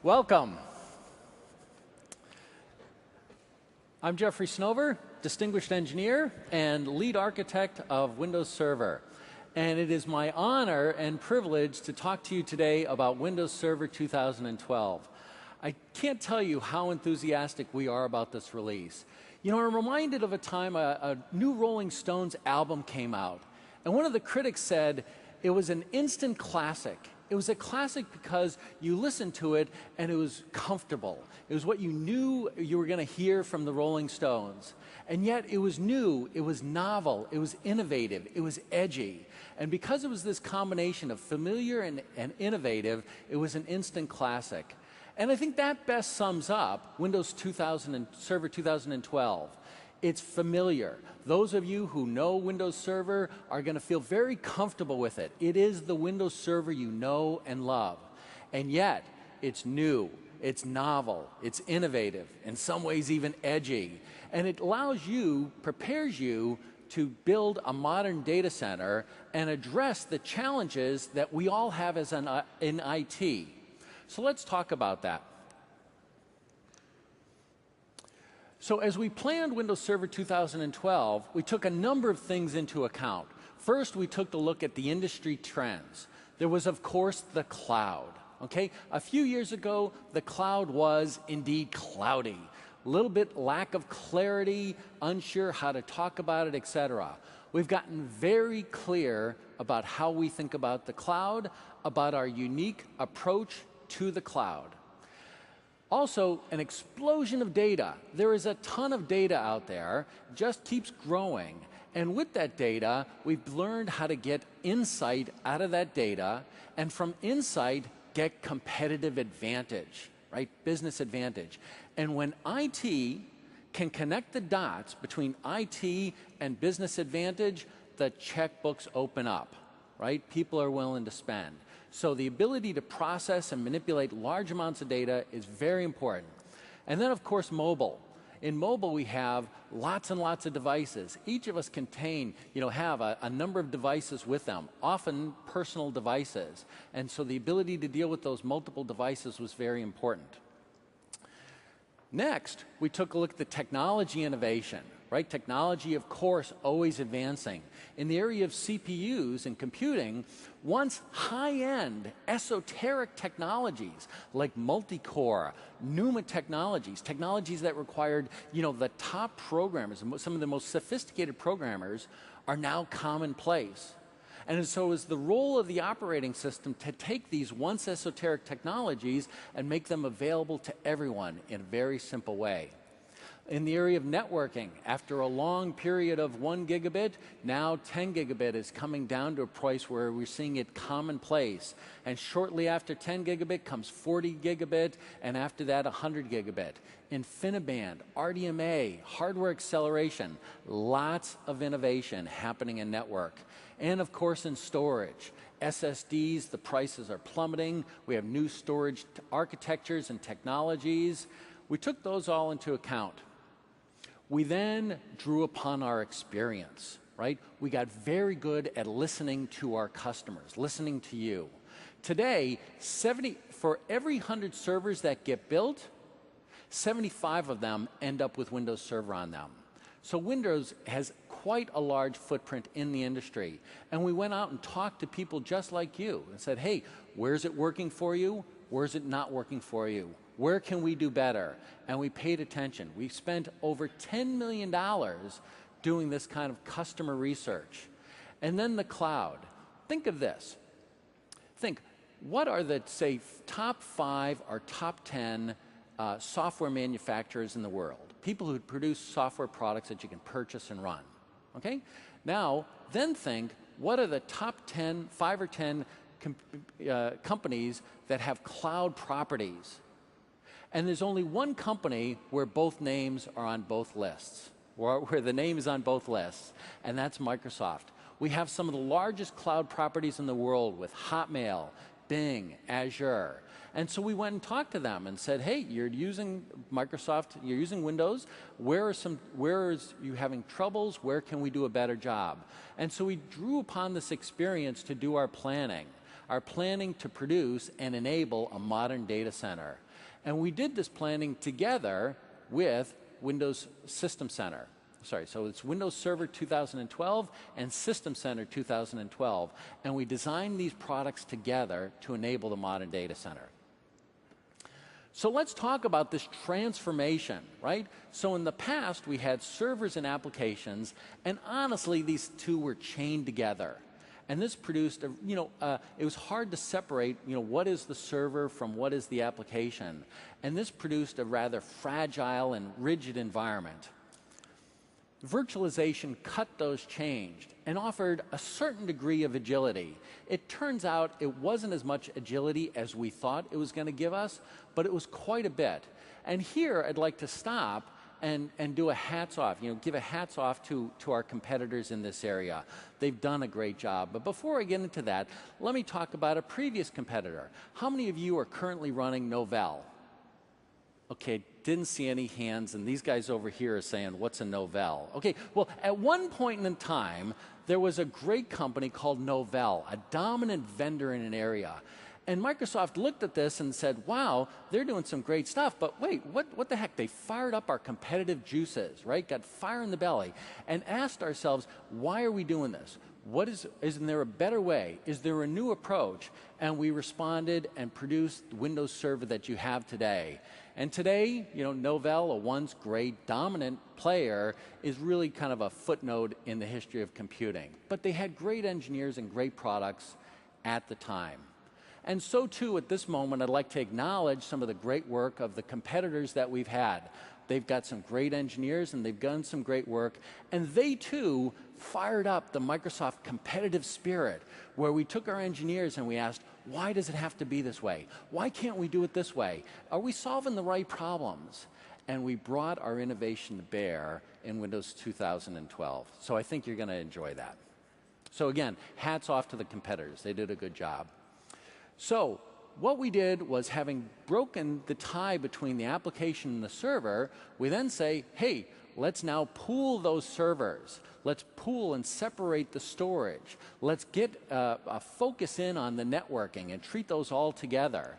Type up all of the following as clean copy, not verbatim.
Welcome. I'm Jeffrey Snover, Distinguished Engineer and Lead Architect of Windows Server. And it is my honor and privilege to talk to you today about Windows Server 2012. I can't tell you how enthusiastic we are about this release. You know, I'm reminded of a time a new Rolling Stones album came out, and one of the critics said it was an instant classic. It was a classic because you listened to it and it was comfortable. It was what you knew you were going to hear from the Rolling Stones. And yet it was new, it was novel, it was innovative, it was edgy. And because it was this combination of familiar and innovative, it was an instant classic. And I think that best sums up Windows 2000 and Server 2012. It's familiar. Those of you who know Windows Server are going to feel very comfortable with it. It is the Windows Server you know and love. And yet, it's new, it's novel, it's innovative, in some ways even edgy. And it allows you, prepares you to build a modern data center and address the challenges that we all have as in IT. So let's talk about that. So as we planned Windows Server 2012, we took a number of things into account. First, we took a look at the industry trends. There was, of course, the cloud. Okay? A few years ago, the cloud was indeed cloudy. A little bit lack of clarity, unsure how to talk about it, etc. We've gotten very clear about how we think about the cloud, about our unique approach to the cloud. Also, an explosion of data. There is a ton of data out there, just keeps growing. And with that data, we've learned how to get insight out of that data, and from insight, get competitive advantage, right? Business advantage. And when IT can connect the dots between IT and business advantage, the checkbooks open up, right? People are willing to spend. So the ability to process and manipulate large amounts of data is very important. And then, of course, mobile. In mobile, we have lots and lots of devices. Each of us have a number of devices with them, often personal devices. And so the ability to deal with those multiple devices was very important. Next, we took a look at the technology innovation. Right? Technology, of course, always advancing. In the area of CPUs and computing, once high-end, esoteric technologies like multi-core, NUMA technologies, technologies that required, the top programmers, some of the most sophisticated programmers, are now commonplace. And so it's the role of the operating system to take these once esoteric technologies and make them available to everyone in a very simple way. In the area of networking, after a long period of 1 gigabit, now 10 gigabit is coming down to a price where we're seeing it commonplace. And shortly after 10 gigabit comes 40 gigabit, and after that 100 gigabit. InfiniBand, RDMA, hardware acceleration, lots of innovation happening in network. And of course in storage. SSDs, the prices are plummeting. We have new storage architectures and technologies. We took those all into account. We then drew upon our experience, right? We got very good at listening to our customers, listening to you. Today, for every 100 servers that get built, 75 of them end up with Windows Server on them. So Windows has quite a large footprint in the industry. And we went out and talked to people just like you and said, hey, where's it working for you? Where's it not working for you? Where can we do better? And we paid attention. We spent over $10 million doing this kind of customer research. And then the cloud. Think of this. Think, what are the, say, top 5 or top 10 software manufacturers in the world? People who produce software products that you can purchase and run. Okay? Now, then think, what are the top 10, 5 or 10 companies that have cloud properties? And there's only one company where both names are on both lists, where the name is on both lists, and that's Microsoft. We have some of the largest cloud properties in the world with Hotmail, Bing, Azure. And so we went and talked to them and said, hey, you're using Microsoft, you're using Windows, where is you having troubles, where can we do a better job? And so we drew upon this experience to do our planning. are planning to produce and enable a modern data center. And we did this planning together with Windows System Center. Sorry, so it's Windows Server 2012 and System Center 2012. And we designed these products together to enable the modern data center. So let's talk about this transformation, right? So in the past, we had servers and applications, and honestly, these two were chained together. And this produced, it was hard to separate, what is the server from what is the application. And this produced a rather fragile and rigid environment. Virtualization cut those chains and offered a certain degree of agility. It turns out it wasn't as much agility as we thought it was going to give us, but it was quite a bit. And here I'd like to stop and do a hats off, give a hats off to our competitors in this area. They've done a great job. But before I get into that, let me talk about a previous competitor. How many of you are currently running Novell? Okay, didn't see any hands, and these guys over here are saying, what's a Novell? Okay, well, at one point in time, there was a great company called Novell, a dominant vendor in an area. And Microsoft looked at this and said, wow, they're doing some great stuff, but wait, what the heck? They fired up our competitive juices, right? Got fire in the belly, and asked ourselves, why are we doing this? Isn't there a better way? Is there a new approach? And we responded and produced the Windows Server that you have today. And today, Novell, a once great dominant player, is really kind of a footnote in the history of computing. But they had great engineers and great products at the time. And so too, at this moment, I'd like to acknowledge some of the great work of the competitors that we've had. They've got some great engineers and they've done some great work. And they too fired up the Microsoft competitive spirit, where we took our engineers and we asked, why does it have to be this way? Why can't we do it this way? Are we solving the right problems? And we brought our innovation to bear in Windows 2012. So I think you're going to enjoy that. So again, hats off to the competitors. They did a good job. So what we did was, having broken the tie between the application and the server, we then say, hey, let's now pool those servers. Let's pool and separate the storage. Let's get a focus in on the networking and treat those all together.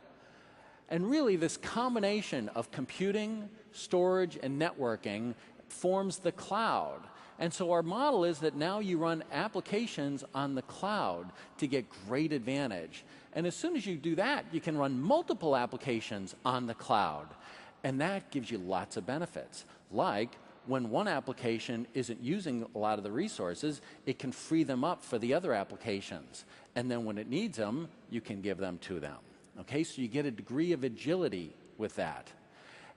And really, this combination of computing, storage, and networking forms the cloud. And so our model is that now you run applications on the cloud to get great advantage. And as soon as you do that, you can run multiple applications on the cloud. And that gives you lots of benefits. Like, when one application isn't using a lot of the resources, it can free them up for the other applications. And then when it needs them, you can give them to them. Okay, so you get a degree of agility with that.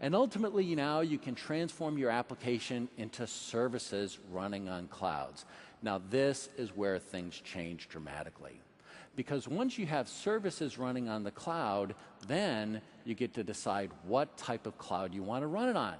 And ultimately, now you can transform your application into services running on clouds. Now, this is where things change dramatically. Because once you have services running on the cloud, then you get to decide what type of cloud you want to run it on.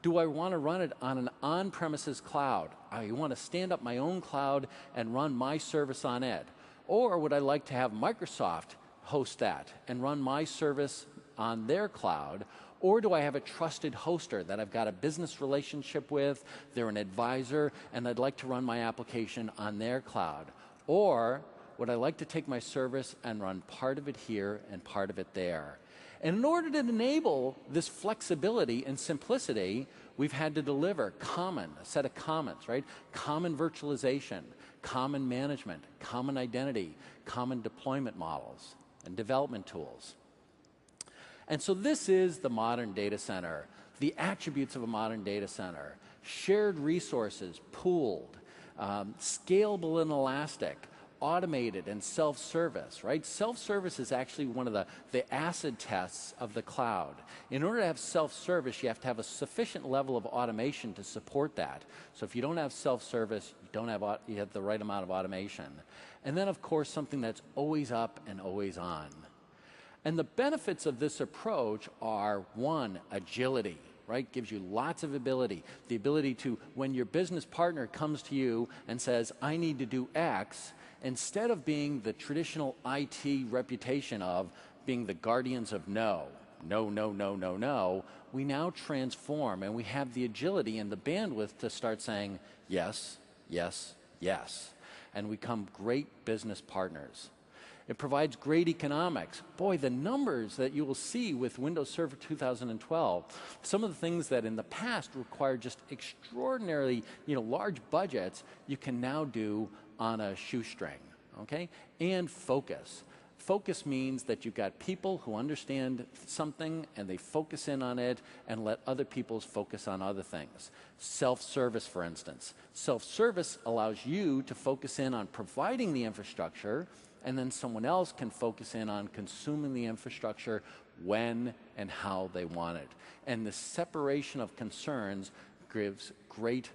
Do I want to run it on an on-premises cloud? I want to stand up my own cloud and run my service on it. Or would I like to have Microsoft host that and run my service on their cloud? Or do I have a trusted hoster that I've got a business relationship with, they're an advisor, and I'd like to run my application on their cloud? Or would I like to take my service and run part of it here and part of it there? And in order to enable this flexibility and simplicity, we've had to deliver a set of commons, right? Common virtualization, common management, common identity, common deployment models, and development tools. And so this is the modern data center, the attributes of a modern data center: shared resources, pooled, scalable and elastic, automated and self-service, right? Self-service is actually one of the acid tests of the cloud. In order to have self-service, you have to have a sufficient level of automation to support that. So if you don't have self-service, you have the right amount of automation. And then, of course, something that's always up and always on. And the benefits of this approach are, one, agility, right? Gives you lots of ability. The ability to, when your business partner comes to you and says, I need to do X, instead of being the traditional IT reputation of being the guardians of no, no, no, no, no, no, we now transform, and we have the agility and the bandwidth to start saying yes, yes, yes, and we become great business partners. It provides great economics. Boy, the numbers that you will see with Windows Server 2012, some of the things that in the past required just extraordinarily, large budgets, you can now do on a shoestring, okay? And focus. Focus means that you've got people who understand something and they focus in on it and let other people focus on other things. Self-service, for instance. Self-service allows you to focus in on providing the infrastructure, and then someone else can focus in on consuming the infrastructure when and how they want it. And the separation of concerns gives great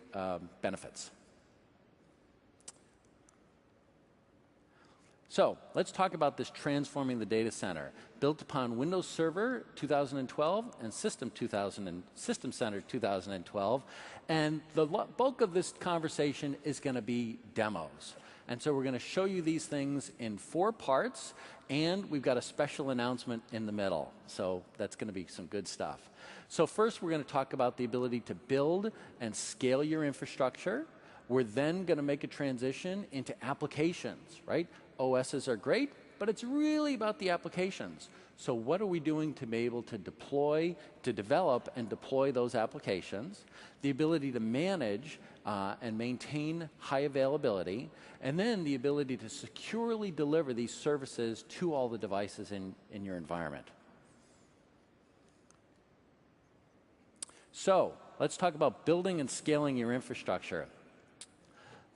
benefits. So let's talk about this transforming the data center. Built upon Windows Server 2012 and System Center 2012. And the bulk of this conversation is going to be demos. And so we're going to show you these things in 4 parts, and we've got a special announcement in the middle. So that's going to be some good stuff. So first we're going to talk about the ability to build and scale your infrastructure. We're then going to make a transition into applications, right? OSs are great, but it's really about the applications. So what are we doing to be able to deploy, to develop and deploy those applications? The ability to manage and maintain high availability, and then the ability to securely deliver these services to all the devices in your environment. So let's talk about building and scaling your infrastructure.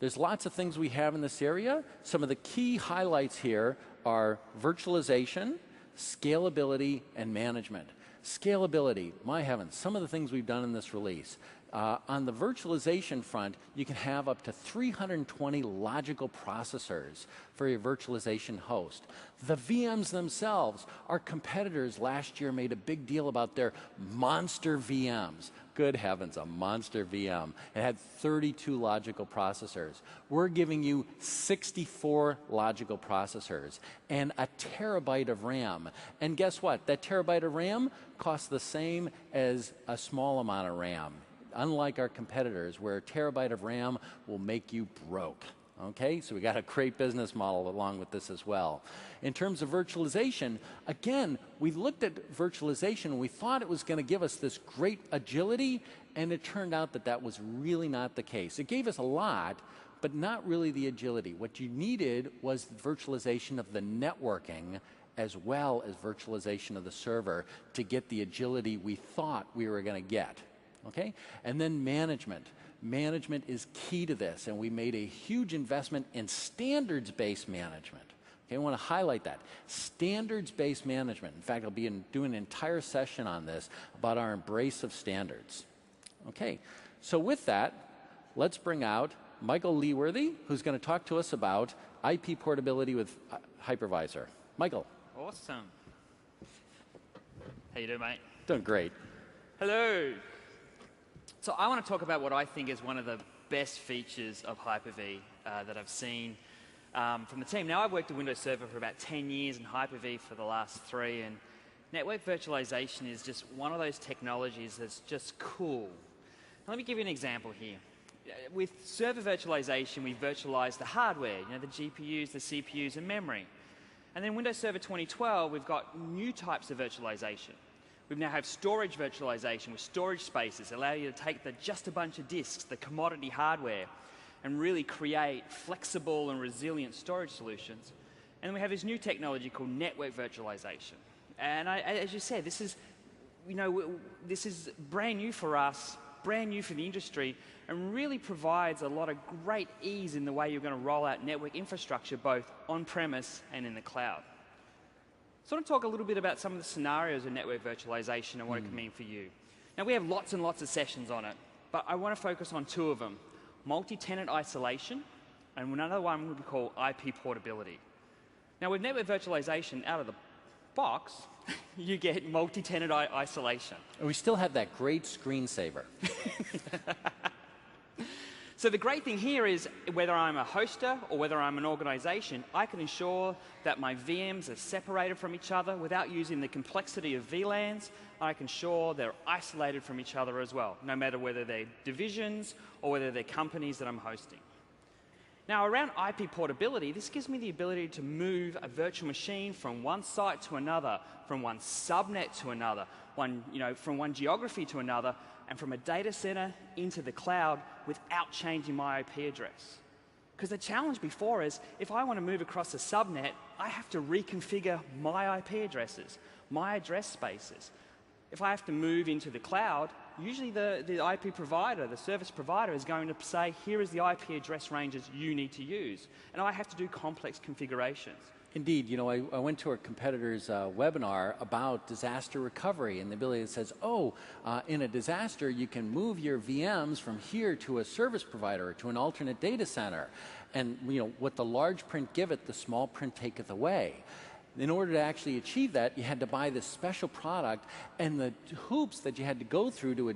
There's lots of things we have in this area. Some of the key highlights here are virtualization, scalability, and management. Scalability, my heavens, some of the things we've done in this release. On the virtualization front, you can have up to 320 logical processors for your virtualization host. The VMs themselves, our competitors last year made a big deal about their monster VMs. Good heavens, a monster VM. It had 32 logical processors. We're giving you 64 logical processors and a terabyte of RAM. And guess what? That terabyte of RAM costs the same as a small amount of RAM. Unlike our competitors, where a terabyte of RAM will make you broke. Okay, so we got a great business model along with this as well. In terms of virtualization, again, we looked at virtualization and we thought it was going to give us this great agility, and it turned out that that was really not the case. It gave us a lot, but not really the agility. What you needed was virtualization of the networking as well as virtualization of the server to get the agility we thought we were going to get. Okay? And then management. Management is key to this, and we made a huge investment in standards-based management. Okay, I want to highlight that. Standards-based management. In fact, I'll be doing an entire session on this about our embrace of standards. Okay, so with that, let's bring out Michael Leeworthy, who's going to talk to us about IP portability with hypervisor. Michael. Awesome. How you doing, mate? Doing great. Hello. So I want to talk about what I think is one of the best features of Hyper-V that I've seen from the team. Now, I've worked at Windows Server for about 10 years and Hyper-V for the last 3, and network virtualization is just one of those technologies that's just cool. Now, let me give you an example here. With server virtualization, we virtualize the hardware, the GPUs, the CPUs, and memory. And then Windows Server 2012, we've got new types of virtualization. We now have storage virtualization with storage spaces that allow you to take just a bunch of disks, the commodity hardware, and really create flexible and resilient storage solutions. And then we have this new technology called network virtualization. And as you said, this is brand new for us, brand new for the industry, and really provides a lot of great ease in the way you're going to roll out network infrastructure both on-premise and in the cloud. So I want to talk a little bit about some of the scenarios of network virtualization and what it can mean for you. Now, we have lots and lots of sessions on it, but I want to focus on 2 of them. Multi-tenant isolation, and another one we call IP portability. Now, with network virtualization out of the box, you get multi-tenant isolation. And we still have that great screensaver. So the great thing here is whether I'm a hoster or whether I'm an organization, I can ensure that my VMs are separated from each other without using the complexity of VLANs. I can ensure they're isolated from each other as well, no matter whether they're divisions or whether they're companies that I'm hosting. Now, around IP portability, this gives me the ability to move a virtual machine from one site to another, from one subnet to another, from one geography to another, and from a data center into the cloud without changing my IP address. Because the challenge before is, if I want to move across a subnet, I have to reconfigure my IP addresses, my address spaces. If I have to move into the cloud, usually the IP provider, the service provider, is going to say, here is the IP address ranges you need to use. And I have to do complex configurations. Indeed, you know, I went to a competitor's webinar about disaster recovery and the ability that says, in a disaster, you can move your VMs from here to a service provider or to an alternate data center. And, you know, what the large print giveth, the small print taketh away. In order to actually achieve that, you had to buy this special product, and the hoops that you had to go through to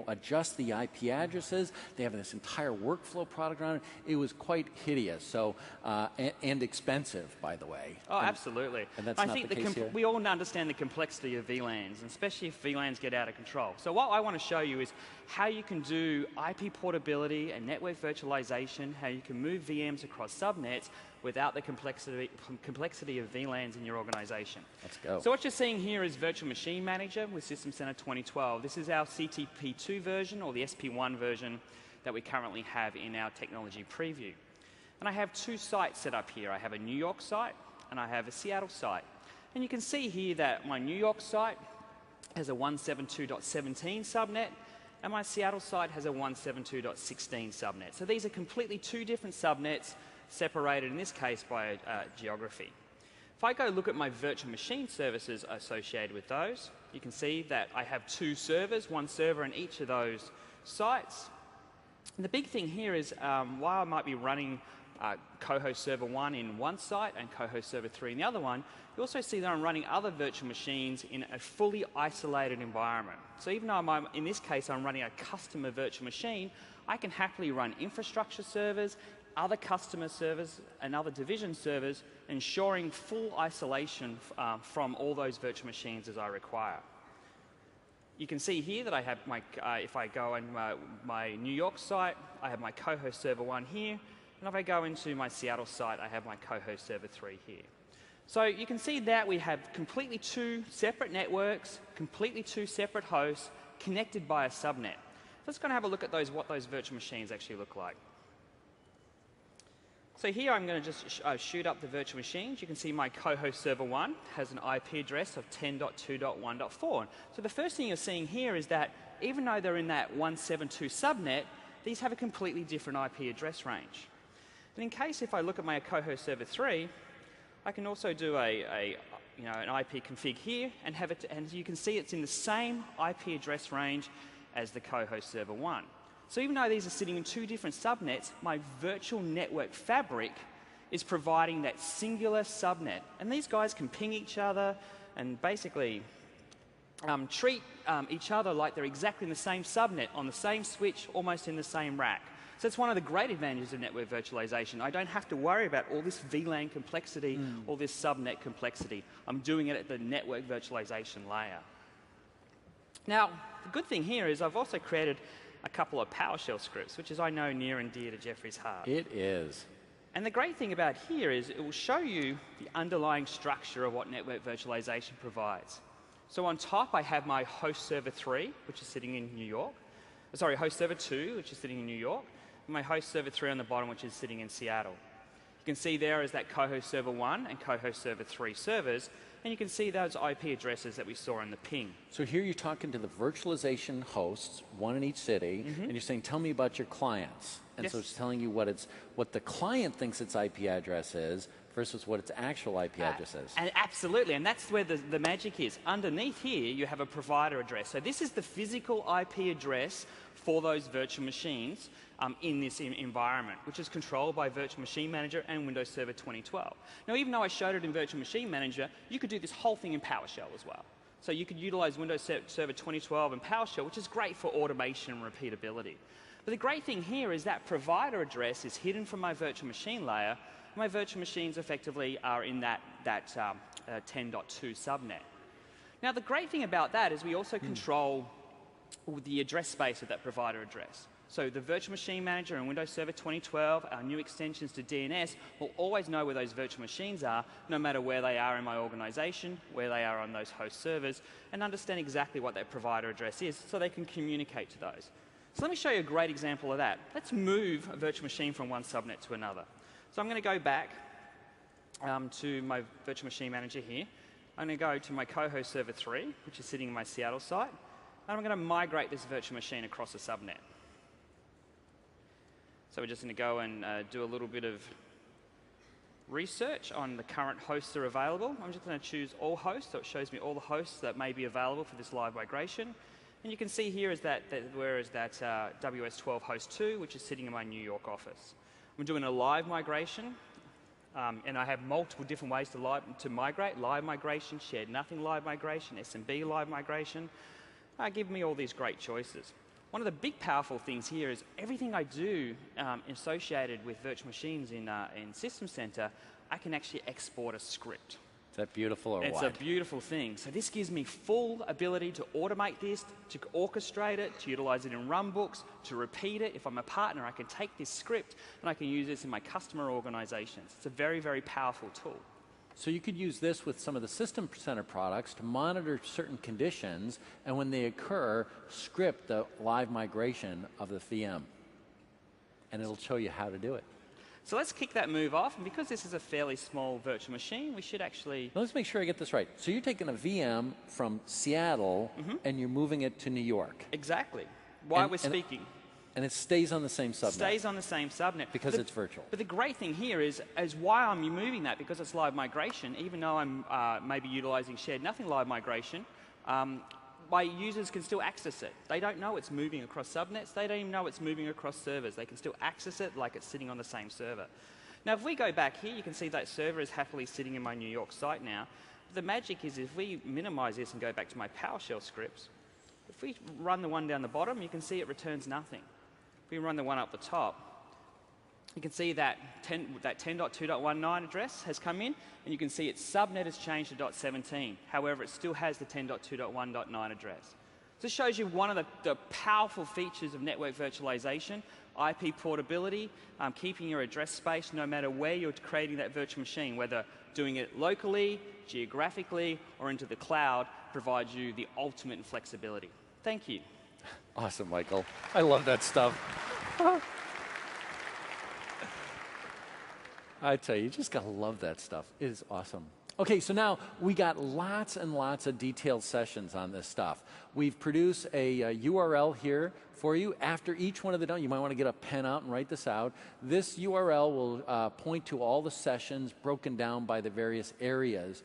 adjust the IP addresses. They have this entire workflow product around it. It was quite hideous, so and expensive, by the way. Oh, absolutely. And that's not the case here. We all understand the complexity of VLANs, and especially if VLANs get out of control. So what I want to show you is how you can do IP portability and network virtualization, how you can move VMs across subnets without the complexity of VLANs in your organization. Let's go. So what you're seeing here is Virtual Machine Manager with System Center 2012. This is our CTP2 version, or the SP1 version that we currently have in our technology preview. And I have two sites set up here. I have a New York site and I have a Seattle site. And you can see here that my New York site has a 172.17 subnet, and my Seattle site has a 172.16 subnet. So these are completely two different subnets, separated in this case by geography. If I go look at my virtual machine services associated with those, you can see that I have two servers, one server in each of those sites. And the big thing here is while I might be running co-host server 1 in one site and co-host server 3 in the other one, you also see that I'm running other virtual machines in a fully isolated environment. So even though in this case I'm running a customer virtual machine, I can happily run infrastructure servers, other customer servers and other division servers, ensuring full isolation from all those virtual machines as I require. You can see here that I have my, if I go in my New York site, I have my co-host server 1 here, and if I go into my Seattle site, I have my co-host server 3 here. So you can see that we have completely two separate networks, completely two separate hosts, connected by a subnet. Let's go and have a look at what those virtual machines actually look like. So here I'm going to just shoot up the virtual machines. You can see my co-host server 1 has an IP address of 10.2.1.4. So the first thing you're seeing here is that even though they're in that 172 subnet, these have a completely different IP address range. And in case if I look at my co-host server 3, I can also do an IP config here and have it, and you can see it's in the same IP address range as the co-host server 1. So even though these are sitting in two different subnets, my virtual network fabric is providing that singular subnet. And these guys can ping each other and basically treat each other like they're exactly in the same subnet, on the same switch, almost in the same rack. So it's one of the great advantages of network virtualization. I don't have to worry about all this VLAN complexity, all this subnet complexity. I'm doing it at the network virtualization layer. Now, the good thing here is I've also created a couple of PowerShell scripts, which is, I know, near and dear to Jeffrey's heart. It is. And the great thing about here is it will show you the underlying structure of what network virtualization provides. So on top, I have my host server 3, which is sitting in New York. Sorry, host server 2, which is sitting in New York. And my host server 3 on the bottom, which is sitting in Seattle. You can see there is that co-host server 1 and co-host server 3 servers. And you can see those IP addresses that we saw in the ping. So here you're talking to the virtualization hosts, one in each city, and you're saying, tell me about your clients. And Yes. so it's telling you what the client thinks its IP address is versus what its actual IP address is. And absolutely, and that's where the magic is. Underneath here, you have a provider address. So this is the physical IP address for those virtual machines in this environment, which is controlled by Virtual Machine Manager and Windows Server 2012. Now, even though I showed it in Virtual Machine Manager, you could do this whole thing in PowerShell as well. So you could utilize Windows Server 2012 and PowerShell, which is great for automation and repeatability. But the great thing here is that provider address is hidden from my virtual machine layer. My virtual machines effectively are in that 10.2 subnet. Now, the great thing about that is we also control the address space of that provider address. So the Virtual Machine Manager and Windows Server 2012, our new extensions to DNS, will always know where those virtual machines are, no matter where they are in my organization, where they are on those host servers, and understand exactly what that provider address is so they can communicate to those. So let me show you a great example of that. Let's move a virtual machine from one subnet to another. So I'm going to go back to my Virtual Machine Manager here. I'm going to go to my co-host server 3, which is sitting in my Seattle site, and I'm going to migrate this virtual machine across a subnet. So we're just going to go and do a little bit of research on the current hosts that are available. I'm just going to choose all hosts, so it shows me all the hosts that may be available for this live migration. And you can see here is that WS12 host 2, which is sitting in my New York office. I'm doing a live migration, and I have multiple different ways to migrate. Live migration, shared nothing live migration, SMB live migration. Give me all these great choices. One of the big powerful things here is everything I do associated with virtual machines in System Center, I can actually export a script. Is that beautiful or what? It's a beautiful thing. So this gives me full ability to automate this, to orchestrate it, to utilize it in runbooks, to repeat it. If I'm a partner, I can take this script and I can use this in my customer organizations. It's a very, very powerful tool. So you could use this with some of the System Center products to monitor certain conditions, and when they occur, script the live migration of the VM. And it'll show you how to do it. So let's kick that move off, and because this is a fairly small virtual machine, we should actually... Now let's make sure I get this right. So you're taking a VM from Seattle, and you're moving it to New York. Exactly. While we're speaking. And it stays on the same subnet. Stays on the same subnet. Because it's virtual. But the great thing here is why I'm moving that, because it's live migration, even though I'm maybe utilizing shared nothing live migration, my users can still access it. They don't know it's moving across subnets. They don't even know it's moving across servers. They can still access it like it's sitting on the same server. Now, if we go back here, you can see that server is happily sitting in my New York site now. The magic is if we minimize this and go back to my PowerShell scripts, if we run the one down the bottom, you can see it returns nothing. If we run the one up the top, you can see that 10.2.19 address has come in, and you can see its subnet has changed to .17. However, it still has the 10.2.1.9 address. This shows you one of the powerful features of network virtualization, IP portability, keeping your address space no matter where you're creating that virtual machine, whether doing it locally, geographically, or into the cloud, provides you the ultimate in flexibility. Thank you. Awesome, Michael. I love that stuff. I tell you, you just gotta love that stuff. It is awesome. Okay, so now we got lots and lots of detailed sessions on this stuff. We've produced a URL here for you. After each one of the done, you might want to get a pen out and write this out. This URL will point to all the sessions broken down by the various areas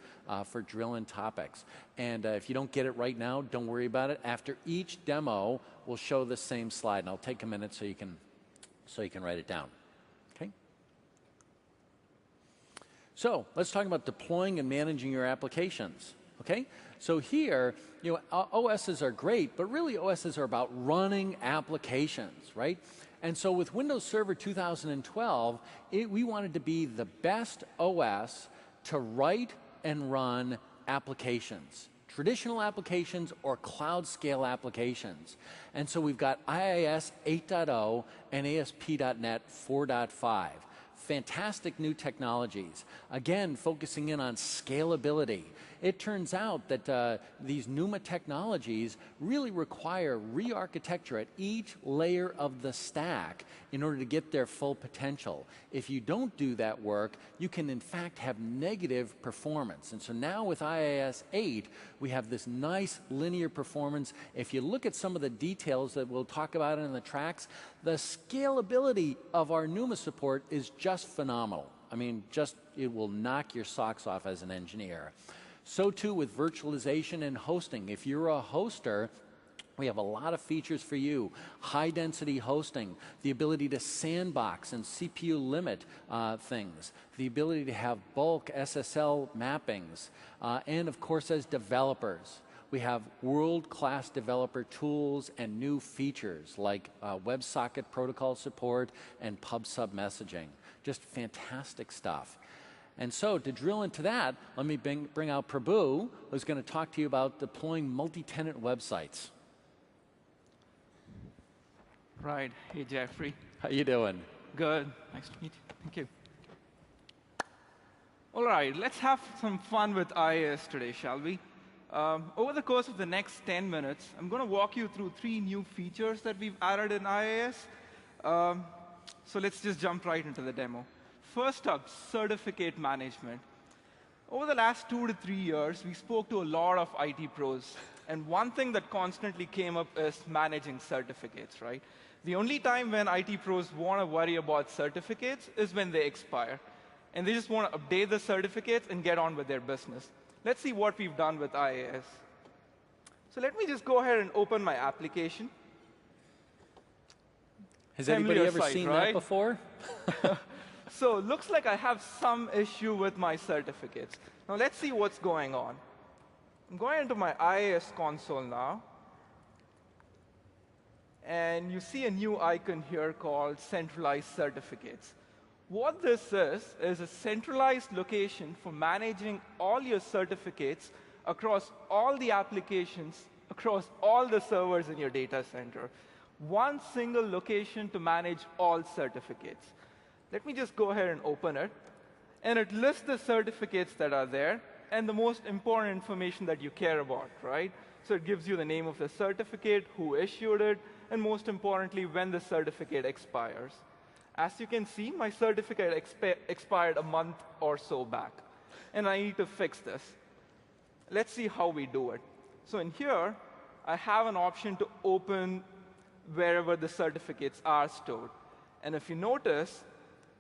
for drill-in topics. And if you don't get it right now, don't worry about it. After each demo, we'll show the same slide, and I'll take a minute so you can write it down. Okay. So let's talk about deploying and managing your applications. Okay? So here, OSs are great, but really OSs are about running applications, right? And so with Windows Server 2012, we wanted to be the best OS to write and run applications. Traditional applications or cloud scale applications. And so we've got IIS 8.0 and ASP.NET 4.5. Fantastic new technologies. Again, focusing in on scalability. It turns out that these NUMA technologies really require re-architecture at each layer of the stack in order to get their full potential. If you don't do that work, you can in fact have negative performance. And so now with IIS 8, we have this nice linear performance. If you look at some of the details that we'll talk about in the tracks, the scalability of our NUMA support is just phenomenal. I mean, it will knock your socks off as an engineer. So too with virtualization and hosting. If you're a hoster, we have a lot of features for you. High density hosting, the ability to sandbox and CPU limit things, the ability to have bulk SSL mappings, and of course as developers, we have world-class developer tools and new features like WebSocket protocol support and pub/sub messaging. Just fantastic stuff. And so to drill into that, let me bring out Prabhu, who's going to talk to you about deploying multi-tenant websites. Right. Hey, Jeffrey. How you doing? Good. Nice to meet you. Thank you. All right, let's have some fun with IaaS today, shall we? Over the course of the next 10 minutes, I'm going to walk you through 3 new features that we've added in IaaS. So let's just jump right into the demo. First up, certificate management. Over the last 2 to 3 years, we spoke to a lot of IT pros. And one thing that constantly came up is managing certificates, right? The only time when IT pros want to worry about certificates is when they expire. And they just want to update the certificates and get on with their business. Let's see what we've done with IaaS. So let me just go ahead and open my application. Has anybody ever seen that before? So it looks like I have some issue with my certificates. Now let's see what's going on. I'm going into my IaaS console now. And you see a new icon here called Centralized Certificates. What this is a centralized location for managing all your certificates across all the applications, across all the servers in your data center. One single location to manage all certificates. Let me just go ahead and open it. And it lists the certificates that are there and the most important information that you care about, right? So it gives you the name of the certificate, who issued it, and most importantly, when the certificate expires. As you can see, my certificate expired a month or so back. And I need to fix this. Let's see how we do it. So in here, I have an option to open wherever the certificates are stored. And if you notice,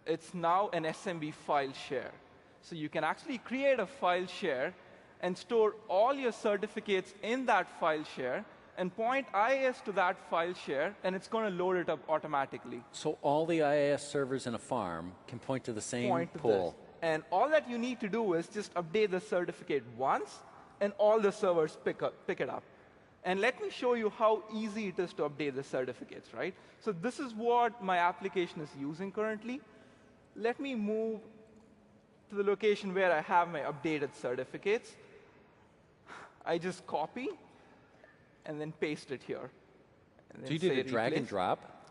it's now an SMB file share. So you can actually create a file share and store all your certificates in that file share and point IaaS to that file share, and it's going to load it up automatically. So all the IaaS servers in a farm can point to the same pool. And all that you need to do is just update the certificate once, and all the servers pick it up. And let me show you how easy it is to update the certificates, right? So this is what my application is using currently. Let me move to the location where I have my updated certificates. I just copy and then paste it here. So you did a drag and drop?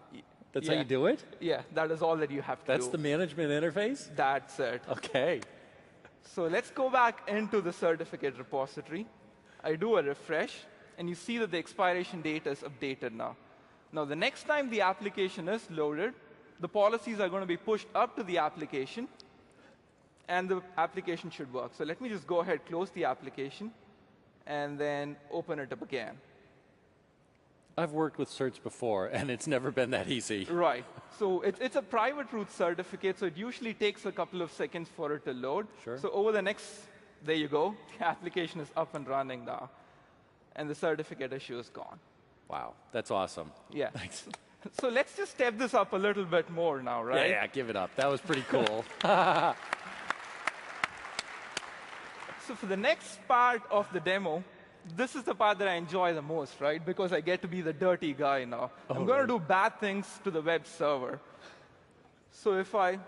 That's how you do it? Yeah, that is all that you have to do. That's the management interface? That's it. OK. So let's go back into the certificate repository. I do a refresh, and you see that the expiration date is updated now. Now, the next time the application is loaded, the policies are going to be pushed up to the application, and the application should work. So let me just go ahead, close the application, and then open it up again. I've worked with certs before, and it's never been that easy. Right. So it's a private root certificate, so it usually takes a couple of seconds for it to load. Sure. So over the next, there you go, the application is up and running now. And the certificate issue is gone. Wow, that's awesome. Yeah. Thanks. So let's just step this up a little bit more now, right? Yeah, give it up. That was pretty cool. So for the next part of the demo, this is the part that I enjoy the most, right? Because I get to be the dirty guy now. I'm going to do bad things to the web server. So if I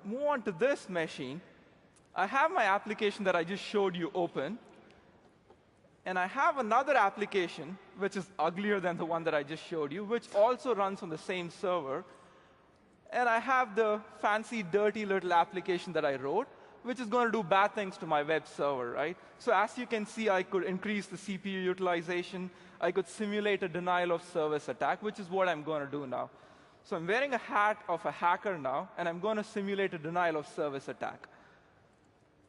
move on to this machine, I have my application that I just showed you open. And I have another application, which is uglier than the one that I just showed you, which also runs on the same server. And I have the fancy, dirty little application that I wrote, which is going to do bad things to my web server, right? So as you can see, I could increase the CPU utilization. I could simulate a denial of service attack, which is what I'm going to do now. So I'm wearing a hat of a hacker now, and I'm going to simulate a denial of service attack.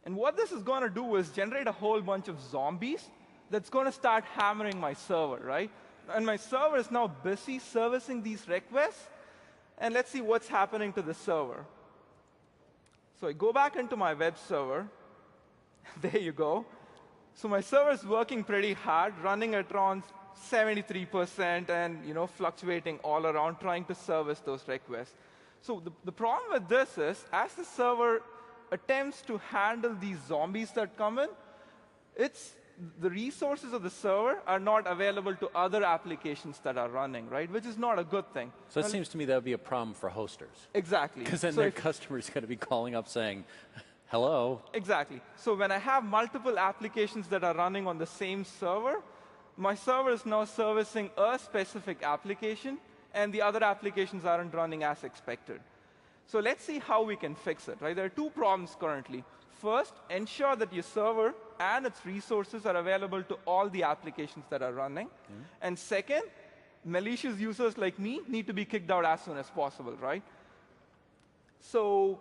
And what this is going to do is generate a whole bunch of zombies that's going to start hammering my server, right? And my server is now busy servicing these requests. And let's see what's happening to the server. So I go back into my web server. There you go. So my server is working pretty hard, running at around 73% and fluctuating all around, trying to service those requests. So the problem with this is, as the server attempts to handle these zombies that come in, the resources of the server are not available to other applications that are running, right? Which is not a good thing. So it seems to me that would be a problem for hosters. Exactly. Because then their customers are going to be calling up saying, hello. Exactly. So when I have multiple applications that are running on the same server, my server is now servicing a specific application, and the other applications aren't running as expected. So let's see how we can fix it. Right? There are two problems currently. First, ensure that your server and its resources are available to all the applications that are running. And second, malicious users like me need to be kicked out as soon as possible, right? So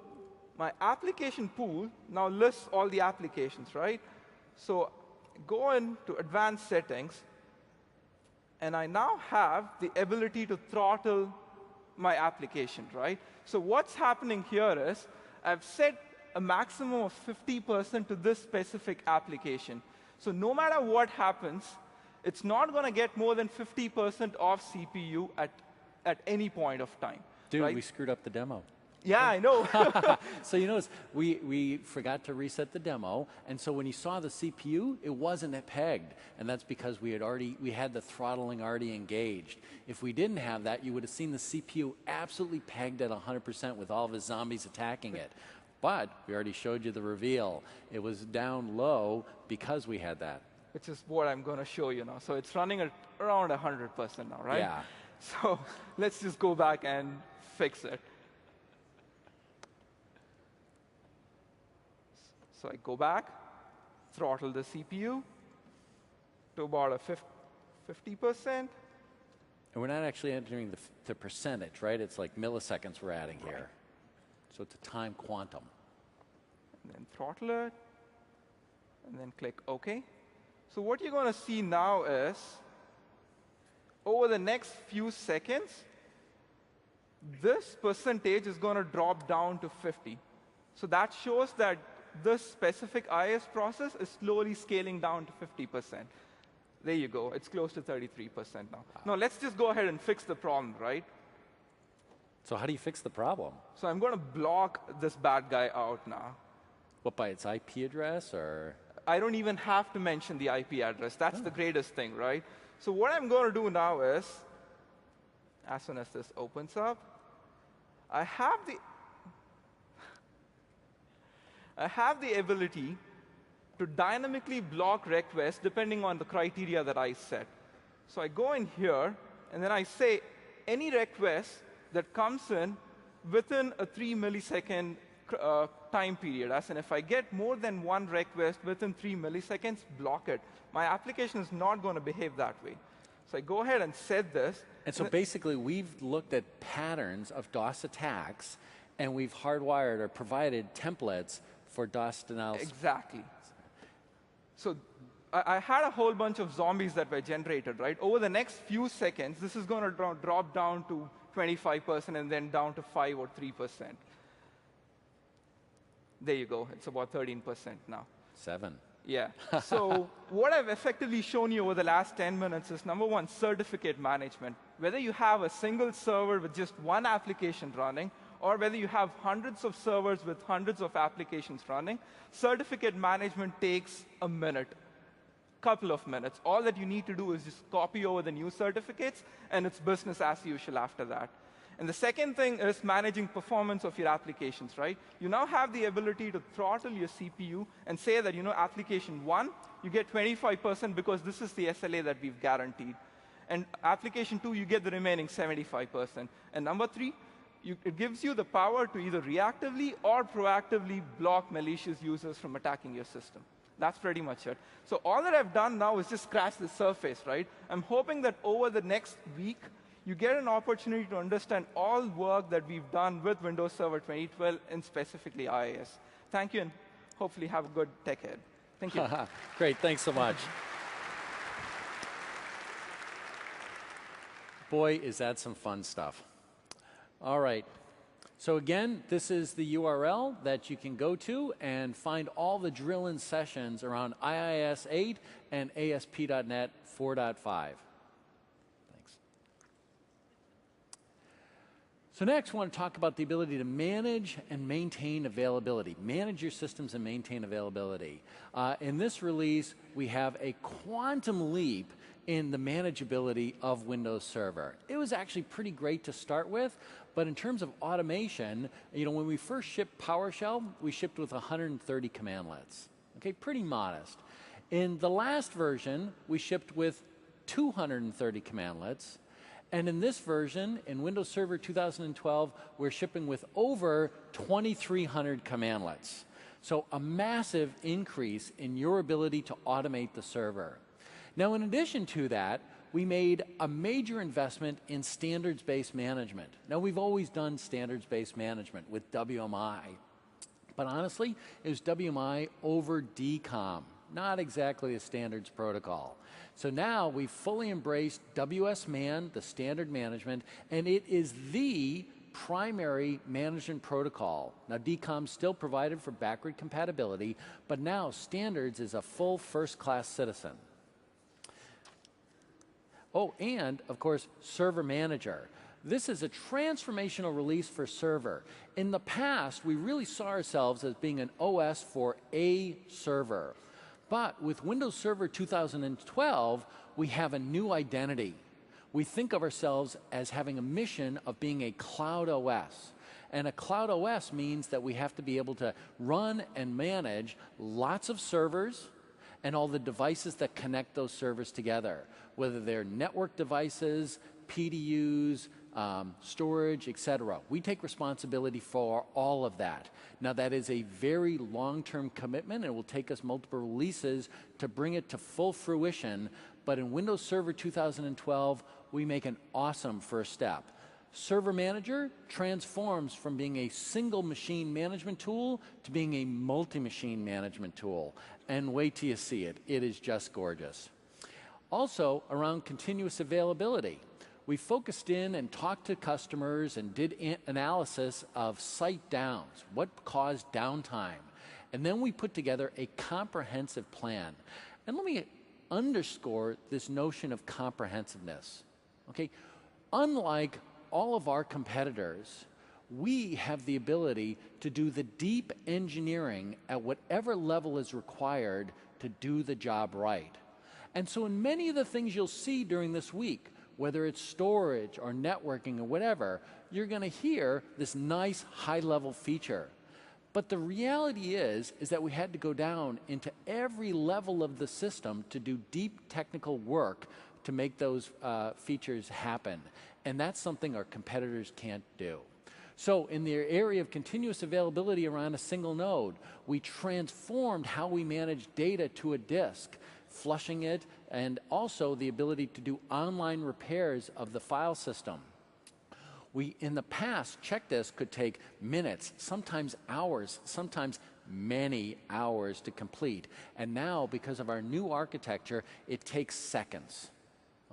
my application pool now lists all the applications, right? So go into advanced settings, and I now have the ability to throttle my application, right? So what's happening here is I've set a maximum of 50% to this specific application. So no matter what happens, it's not going to get more than 50% of CPU at any point of time. Dude, right? we screwed up the demo. Yeah, I know. So you notice, we forgot to reset the demo, and so when you saw the CPU, it wasn't pegged, and that's because we had the throttling already engaged. If we didn't have that, you would have seen the CPU absolutely pegged at 100% with all of his zombies attacking it. But we already showed you the reveal. It was down low because we had that. Which is what I'm going to show you now. So it's running at around 100% now, right? Yeah. So let's just go back and fix it. So I go back, throttle the CPU to about a 50%. And we're not actually entering the percentage, right? It's like milliseconds we're adding here. So it's a time quantum. And then throttle it, and then click OK. So what you're going to see now is, over the next few seconds, this percentage is going to drop down to 50. So that shows that this specific IIS process is slowly scaling down to 50%. There you go. It's close to 33% now. Now, let's just go ahead and fix the problem, right? So how do you fix the problem? So I'm going to block this bad guy out now. What, by its IP address, or? I don't even have to mention the IP address. That's the greatest thing, right? So what I'm going to do now is, as soon as this opens up, I have the ability to dynamically block requests depending on the criteria that I set. So I go in here, and then I say any request that comes in within a 3 millisecond time period. As in, if I get more than one request within 3 milliseconds, block it. My application is not going to behave that way. So I go ahead and set this. And so basically, we've looked at patterns of DOS attacks, and we've hardwired or provided templates for DOS denials. Exactly. So I had a whole bunch of zombies that were generated, right? Over the next few seconds, this is going to drop down to 25% and then down to 5 or 3%. There you go. It's about 13% now. 7. Yeah. So what I've effectively shown you over the last 10 minutes is, number one, certificate management. Whether you have a single server with just one application running, or whether you have hundreds of servers with hundreds of applications running, certificate management takes a minute, couple of minutes. All that you need to do is just copy over the new certificates, and it's business as usual after that. And the second thing is managing performance of your applications, right? You now have the ability to throttle your CPU and say that, application 1, you get 25% because this is the SLA that we've guaranteed. And application 2, you get the remaining 75%. And number 3, it gives you the power to either reactively or proactively block malicious users from attacking your system. That's pretty much it. So all that I've done now is just scratch the surface, right? I'm hoping that over the next week, you get an opportunity to understand all work that we've done with Windows Server 2012 and specifically IIS. Thank you, and hopefully have a good TechEd. Thank you. Great, thanks so much. Boy, is that some fun stuff. All right. So again, this is the URL that you can go to and find all the drill-in sessions around IIS 8 and ASP.NET 4.5. Thanks. So next, I want to talk about the ability to manage and maintain availability. Manage your systems and maintain availability. In this release, we have a quantum leap in the manageability of Windows Server. It was actually pretty great to start with, but in terms of automation, when we first shipped PowerShell, we shipped with 130 commandlets. Okay, pretty modest. In the last version, we shipped with 230 commandlets, And in this version, in Windows Server 2012, we're shipping with over 2,300 commandlets. So a massive increase in your ability to automate the server. Now, in addition to that, we made a major investment in standards-based management. Now, we've always done standards-based management with WMI, but honestly, it was WMI over DCOM, not exactly a standards protocol. So now we've fully embraced WS-MAN, the standard management, and it is the primary management protocol. Now, DCOM still provided for backward compatibility, but now standards is a full first-class citizen. Oh, and of course, Server Manager. This is a transformational release for server. In the past, we really saw ourselves as being an OS for a server. But with Windows Server 2012, we have a new identity. We think of ourselves as having a mission of being a cloud OS. And a cloud OS means that we have to be able to run and manage lots of servers and all the devices that connect those servers together, whether they're network devices, PDUs, storage, etc. We take responsibility for all of that. Now, that is a very long-term commitment. It will take us multiple releases to bring it to full fruition, but in Windows Server 2012, we make an awesome first step. Server Manager transforms from being a single machine management tool to being a multi-machine management tool. And wait till you see it. It is just gorgeous. Also, around continuous availability, we focused in and talked to customers and did analysis of site downs, what caused downtime. And then we put together a comprehensive plan. And let me underscore this notion of comprehensiveness. Okay? Unlike all of our competitors, we have the ability to do the deep engineering at whatever level is required to do the job right. And so in many of the things you'll see during this week, whether it's storage or networking or whatever, you're going to hear this nice high-level feature. But the reality is that we had to go down into every level of the system to do deep technical work to make those features happen. And that's something our competitors can't do. So in the area of continuous availability around a single node, we transformed how we manage data to a disk, flushing it, and also the ability to do online repairs of the file system. We, in the past, check disk could take minutes, sometimes hours, sometimes many hours to complete. And now, because of our new architecture, it takes seconds.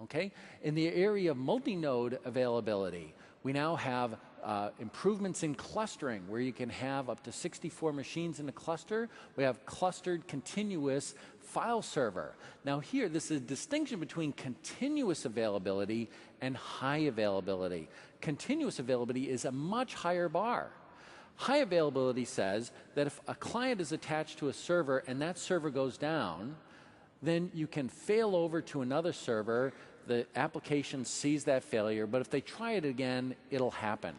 Okay? In the area of multi-node availability, we now have improvements in clustering, where you can have up to 64 machines in a cluster. We have clustered continuous file server. Now here, this is a distinction between continuous availability and high availability. Continuous availability is a much higher bar. High availability says that if a client is attached to a server and that server goes down, then you can fail over to another server. The application sees that failure, but if they try it again, it'll happen.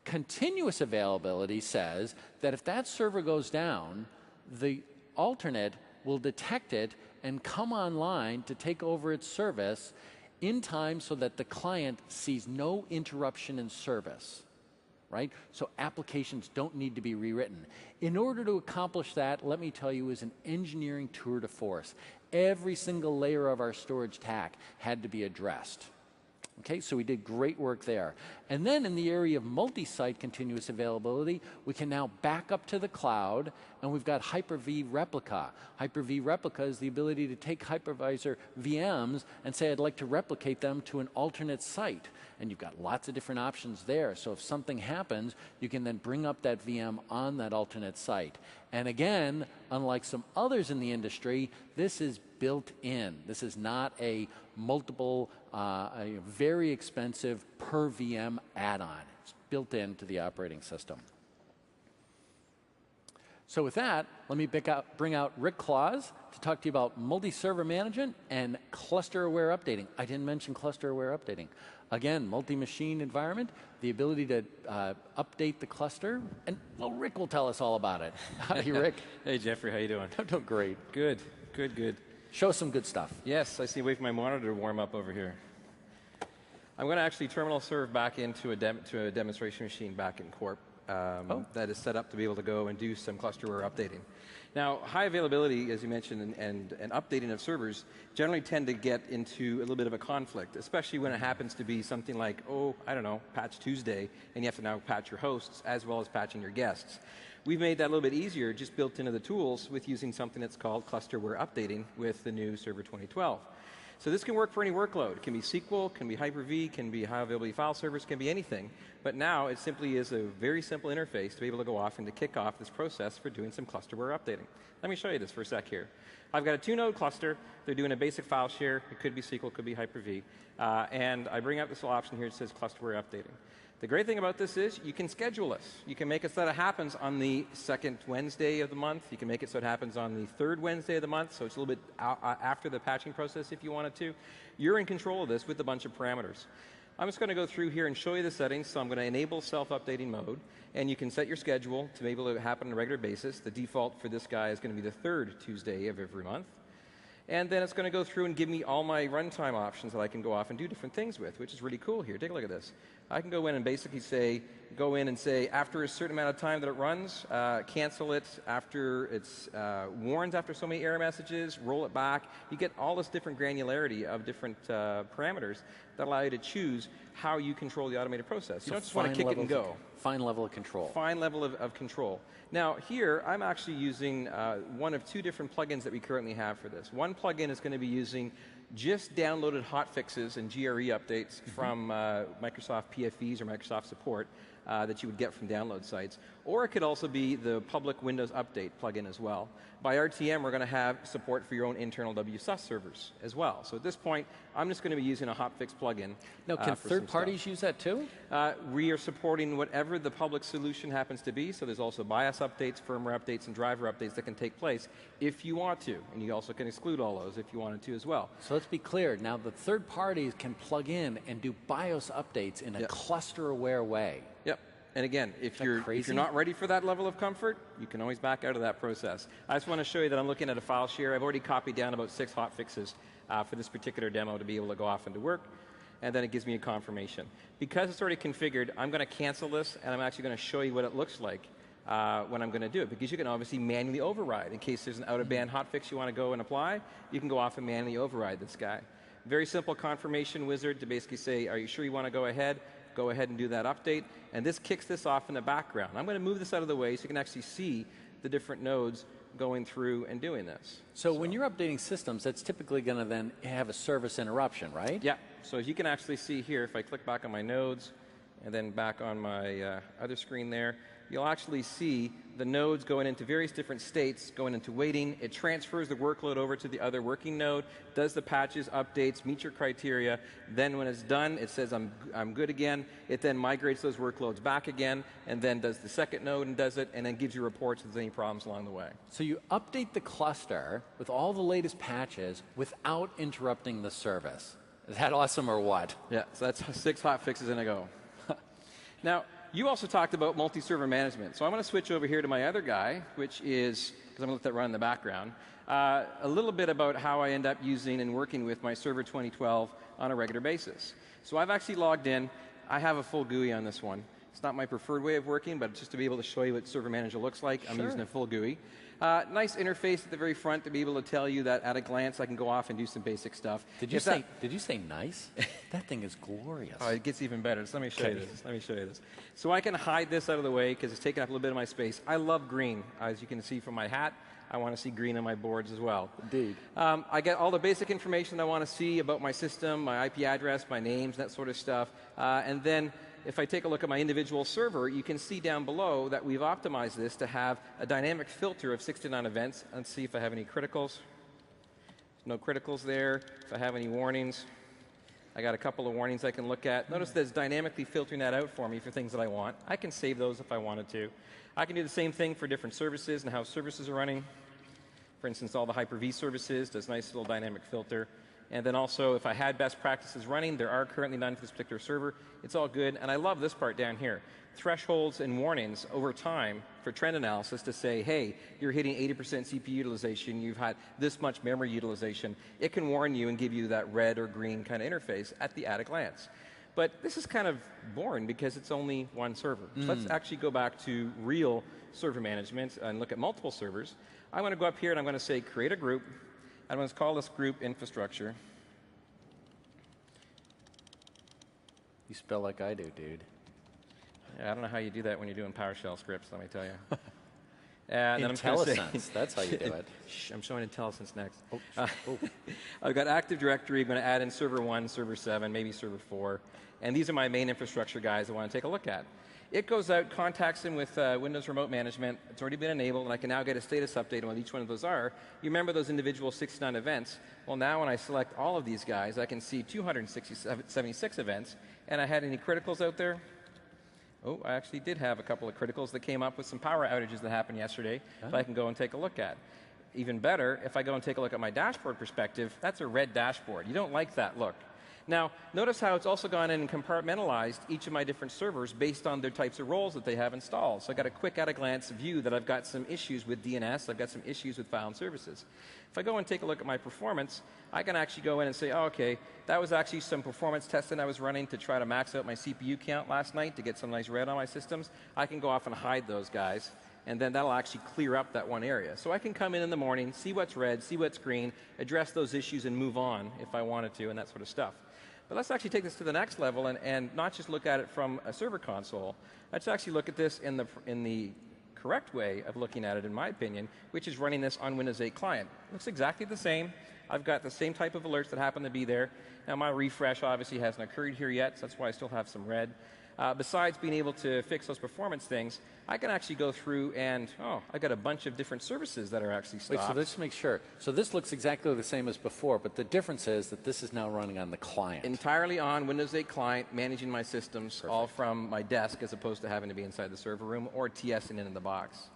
Continuous availability says that if that server goes down, the alternate will detect it and come online to take over its service in time so that the client sees no interruption in service. Right? So applications don't need to be rewritten. In order to accomplish that, let me tell you, is an engineering tour de force. Every single layer of our storage stack had to be addressed. Okay, so we did great work there. And then in the area of multi-site continuous availability, we can now back up to the cloud, and we've got Hyper-V Replica. Hyper-V Replica is the ability to take hypervisor VMs and say, I'd like to replicate them to an alternate site. And you've got lots of different options there. So if something happens, you can then bring up that VM on that alternate site. And again, unlike some others in the industry, this is built in. This is not a multiple, a very expensive per VM add-on. It's built into the operating system. So with that, let me bring out Rick Claus to talk to you about multi-server management and cluster-aware updating. I didn't mention cluster-aware updating. Again, multi-machine environment, the ability to update the cluster, and well, Rick will tell us all about it. Howdy, Rick. Hey, Jeffrey, how you doing? I'm doing great. Good, good, good. Show us some good stuff. Yes, I see. Wait for my monitor to warm up over here. I'm going to actually terminal serve back into a demonstration machine back in Corp that is set up to be able to go and do some clusterware updating. Now, high availability, as you mentioned, and updating of servers generally tend to get into a little bit of a conflict, especially when it happens to be something like, oh, I don't know, Patch Tuesday, and you have to now patch your hosts as well as patching your guests. We've made that a little bit easier, just built into the tools with using something that's called clusterware updating with the new Server 2012. So this can work for any workload. It can be SQL, can be Hyper-V, can be high availability file servers, can be anything. But now it simply is a very simple interface to be able to go off and to kick off this process for doing some clusterware updating. Let me show you this for a sec here. I've got a 2-node cluster. They're doing a basic file share. It could be SQL, it could be Hyper-V. And I bring up this little option here that says clusterware updating. The great thing about this is you can schedule this. You can make it so that it happens on the 2nd Wednesday of the month. You can make it so it happens on the 3rd Wednesday of the month, so it's a little bit after the patching process if you wanted to. You're in control of this with a bunch of parameters. I'm just going to go through here and show you the settings. So I'm going to enable self-updating mode, and you can set your schedule to be able to happen on a regular basis. The default for this guy is going to be the 3rd Tuesday of every month. And then it's going to go through and give me all my runtime options that I can go off and do different things with, which is really cool here. Take a look at this. I can go in and basically say, after a certain amount of time that it runs, cancel it after it's warns after so many error messages, roll it back. You get all this different granularity of different parameters that allow you to choose how you control the automated process. You don't just want to kick it and go. Fine level of control. Fine level of control. Now here, I'm actually using one of 2 different plugins that we currently have for this. One plugin is going to be using just downloaded hotfixes and GRE updates from Microsoft PFEs or Microsoft support that you would get from download sites. Or it could also be the public Windows Update plugin as well. By RTM, we're going to have support for your own internal WSUS servers as well. So at this point, I'm just going to be using a hotfix plugin. Now, can third parties use that too? We are supporting whatever the public solution happens to be. So there's also BIOS updates, firmware updates, and driver updates that can take place if you want to. And you also can exclude all those if you wanted to as well. So let's be clear. Now, the third parties can plug in and do BIOS updates in a cluster-aware way. Yep. And again, if you're not ready for that level of comfort, you can always back out of that process. I just want to show you that I'm looking at a file share. I've already copied down about 6 hotfixes for this particular demo to be able to go off into work. And then it gives me a confirmation. Because it's already configured, I'm going to cancel this, and I'm actually going to show you what it looks like when I'm going to do it. Because you can obviously manually override. In case there's an out-of-band hotfix you want to go and apply, you can go off and manually override this guy. Very simple confirmation wizard to basically say, are you sure you want to go ahead? Go ahead and do that update. And this kicks this off in the background. I'm going to move this out of the way so you can actually see the different nodes going through and doing this. So when you're updating systems, that's typically going to then have a service interruption, right? Yeah. So as you can actually see here, if I click back on my nodes and then back on my other screen there, you'll actually see the nodes going into various different states, going into waiting. It transfers the workload over to the other working node, does the patches, updates, meets your criteria. Then when it's done, it says I'm good again. It then migrates those workloads back again, and then does the second node and does it, and then gives you reports if there's any problems along the way. So you update the cluster with all the latest patches without interrupting the service. Is that awesome or what? Yeah, so that's 6 hotfixes in a go. Now, you also talked about multi-server management. So I'm going to switch over here to my other guy, which is, because I'm going to let that run in the background, a little bit about how I end up using and working with my Server 2012 on a regular basis. So I've actually logged in. I have a full GUI on this one. It's not my preferred way of working, but just to be able to show you what Server Manager looks like, I'm using a full GUI. Nice interface at the very front to be able to tell you that at a glance I can go off and do some basic stuff. Did you say nice? That thing is glorious. Oh, it gets even better. So let me show you this. Let me show you this. So I can hide this out of the way because it's taking up a little bit of my space. I love green. As you can see from my hat, I want to see green on my boards as well. Indeed. I get all the basic information I want to see about my system, my IP address, my names, that sort of stuff. And then if I take a look at my individual server, you can see down below that we've optimized this to have a dynamic filter of 69 events. Let's see if I have any criticals. No criticals there. If I have any warnings, I got a couple of warnings I can look at. Notice that it's dynamically filtering that out for me for things that I want. I can save those if I wanted to. I can do the same thing for different services and how services are running. For instance, all the Hyper-V services does nice little dynamic filter. And then also, if I had best practices running, there are currently none for this particular server. It's all good. And I love this part down here. Thresholds and warnings over time for trend analysis to say, hey, you're hitting 80% CPU utilization. You've had this much memory utilization. It can warn you and give you that red or green kind of interface at a glance. But this is kind of boring because it's only one server. So let's actually go back to real server management and look at multiple servers. I'm going to go up here and I'm going to say create a group. I'm going to call this group infrastructure. You spell like I do, dude. Yeah, I don't know how you do that when you're doing PowerShell scripts, let me tell you. And then IntelliSense, that's how you do it. Shh, I'm showing IntelliSense next. Oh. I've got Active Directory. I'm going to add in server 1, server 7, maybe server 4. And these are my main infrastructure guys I want to take a look at. It goes out, contacts them with Windows Remote Management. It's already been enabled, and I can now get a status update on what each one of those are. You remember those individual 69 events? Well, now when I select all of these guys, I can see 276 events. And I had any criticals out there? Oh, I actually did have a couple of criticals that came up with some power outages that happened yesterday that I can go and take a look at. Even better, if I go and take a look at my dashboard perspective, that's a red dashboard. You don't like that look. Now, notice how it's also gone in and compartmentalized each of my different servers based on their types of roles that they have installed. So I got a quick at-a-glance view that I've got some issues with DNS, I've got some issues with file and services. If I go and take a look at my performance, I can actually go in and say, oh, okay, that was actually some performance testing I was running to try to max out my CPU count last night to get some nice red on my systems. I can go off and hide those guys, and then that'll actually clear up that one area. So I can come in the morning, see what's red, see what's green, address those issues and move on if I wanted to, and that sort of stuff. But let's actually take this to the next level and not just look at it from a server console. Let's actually look at this in the correct way of looking at it, in my opinion, which is running this on Windows 8 client. Looks exactly the same. I've got the same type of alerts that happen to be there. Now, my refresh obviously hasn't occurred here yet, so that's why I still have some red. Besides being able to fix those performance things, I can actually go through and, I've got a bunch of different services that are actually stopped. Wait, so let's make sure. So this looks exactly the same as before, but the difference is that this is now running on the client. Entirely on Windows 8 client, managing my systems, all from my desk as opposed to having to be inside the server room or TSing in the box.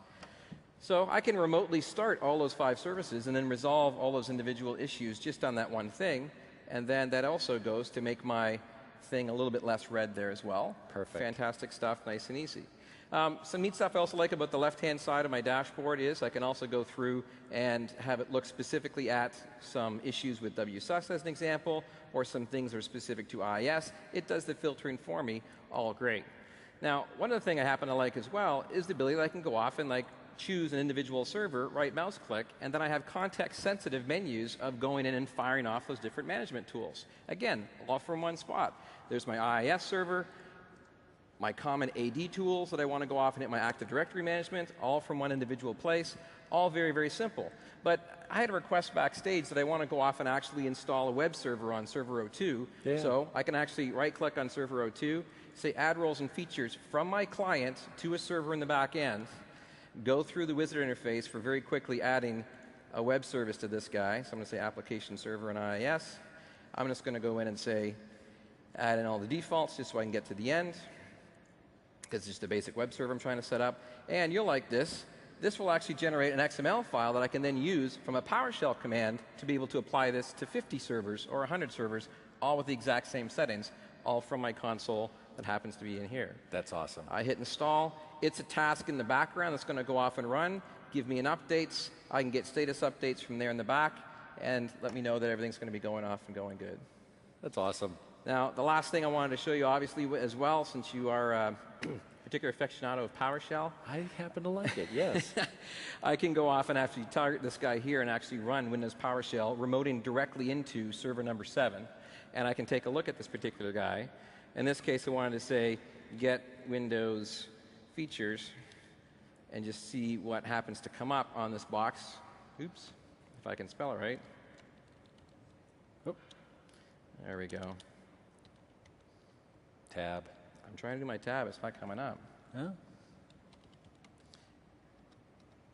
So I can remotely start all those 5 services and then resolve all those individual issues just on that one thing. And then that also goes to make my thing a little bit less red there as well. Perfect. Fantastic stuff, nice and easy. Some neat stuff I also like about the left-hand side of my dashboard is I can also go through and have it look specifically at some issues with WSUS as an example, or some things that are specific to IIS. It does the filtering for me, all great. Now, one other thing I happen to like as well is the ability that I can go off and choose an individual server, right mouse click, and then I have context-sensitive menus of going in and firing off those different management tools. Again, all from one spot. There's my IIS server, my common AD tools that I want to go off and hit my Active Directory management, all from one individual place, all very, very simple. But I had a request backstage that I want to go off and actually install a web server on server 02. Yeah. So I can actually right-click on server 02, say add roles and features from my client to a server in the back end, go through the wizard interface for very quickly adding a web service to this guy. So I'm going to say application server and IIS. I'm just going to go in and say add in all the defaults just so I can get to the end, because it's just a basic web server I'm trying to set up. And you'll like this. This will actually generate an XML file that I can then use from a PowerShell command to be able to apply this to 50 servers or 100 servers, all with the exact same settings, all from my console that happens to be in here. That's awesome. I hit install. It's a task in the background that's going to go off and run, give me an updates. I can get status updates from there in the back, and let me know that everything's going to be going off and going good. That's awesome. Now, the last thing I wanted to show you, obviously, as well, since you are a particular aficionado of PowerShell. I happen to like it, yes. I can go off and actually target this guy here and actually run Windows PowerShell, remoting directly into server number 7. And I can take a look at this particular guy. In this case, I wanted to say, get Windows features, and just see what happens to come up on this box. Oops, if I can spell it right. Oop. There we go. Tab. I'm trying to do my tab. It's not coming up. Huh?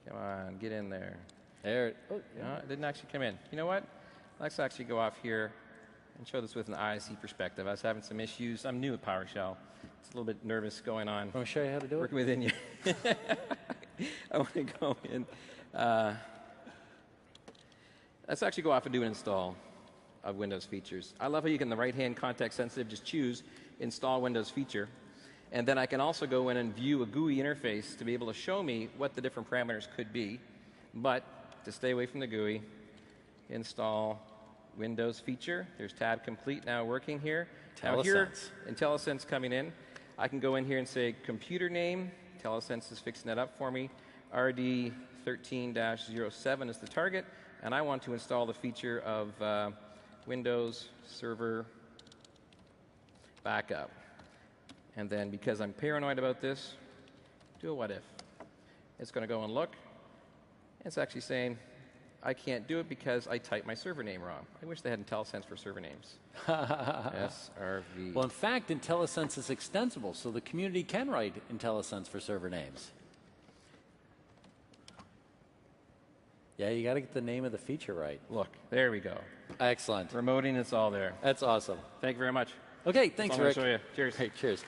Come on, get in there. There. Oh, yeah. No, it didn't actually come in. You know what? Let's actually go off here and show this with an ISE perspective. I was having some issues. I'm new at PowerShell. It's a little bit nervous going on. Want to show you how to do it? Working within you. I want to go in. Let's actually go off and do an install of Windows features. I love how you can, the right-hand context sensitive, just choose install Windows feature. And then I can also go in and view a GUI interface to be able to show me what the different parameters could be. But to stay away from the GUI, install Windows feature. There's tab complete now working here. Now here, IntelliSense coming in. I can go in here and say computer name. IntelliSense is fixing that up for me. RD13-07 is the target, and I want to install the feature of Windows Server Backup. And then, because I'm paranoid about this, do a what if. It's going to go and look. It's actually saying, I can't do it because I typed my server name wrong. I wish they had IntelliSense for server names. SRV. Well, in fact, IntelliSense is extensible, so the community can write IntelliSense for server names. Yeah, you got to get the name of the feature right. Look, there we go. Excellent. Remoting, it's all there. That's awesome. Thank you very much. Okay, thanks, Rick. Show you. Cheers. Great, cheers.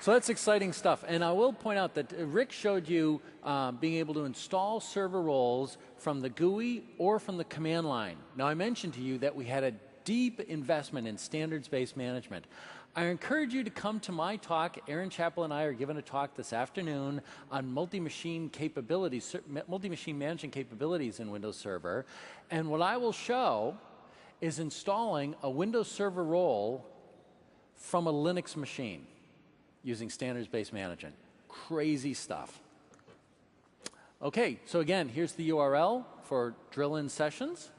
So that's exciting stuff. And I will point out that Rick showed you being able to install server roles from the GUI or from the command line. Now, I mentioned to you that we had a deep investment in standards-based management. I encourage you to come to my talk. Aaron Chappell and I are giving a talk this afternoon on multi-machine capabilities, multi-machine management capabilities in Windows Server. And what I will show is installing a Windows Server role from a Linux machine using standards-based management. Crazy stuff. Okay, so again, here's the URL for drill-in sessions.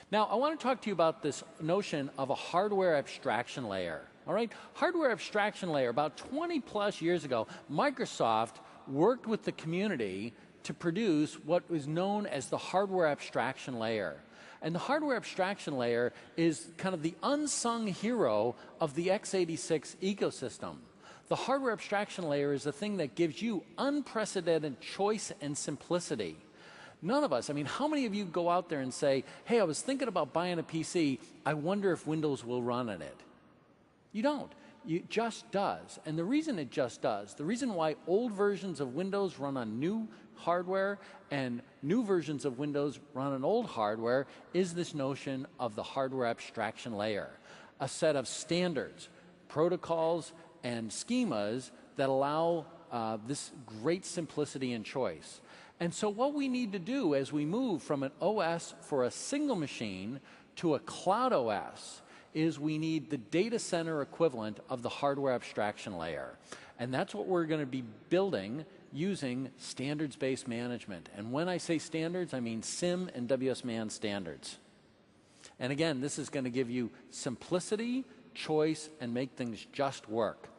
Now, I want to talk to you about this notion of a hardware abstraction layer. All right, hardware abstraction layer. About 20 plus years ago, Microsoft worked with the community to produce what was known as the hardware abstraction layer. And the hardware abstraction layer is kind of the unsung hero of the x86 ecosystem. The hardware abstraction layer is the thing that gives you unprecedented choice and simplicity. None of us, I mean, how many of you go out there and say, hey, I was thinking about buying a PC, I wonder if Windows will run on it? You don't. It just does. And the reason it just does, the reason why old versions of Windows run on new hardware and new versions of Windows run on old hardware is this notion of the hardware abstraction layer. A set of standards, protocols, and schemas that allow this great simplicity and choice. And so what we need to do as we move from an OS for a single machine to a cloud OS is we need the data center equivalent of the hardware abstraction layer. And that's what we're going to be building using standards-based management. And when I say standards, I mean SIM and WSMAN standards. And again, this is going to give you simplicity, choice, and make things just work.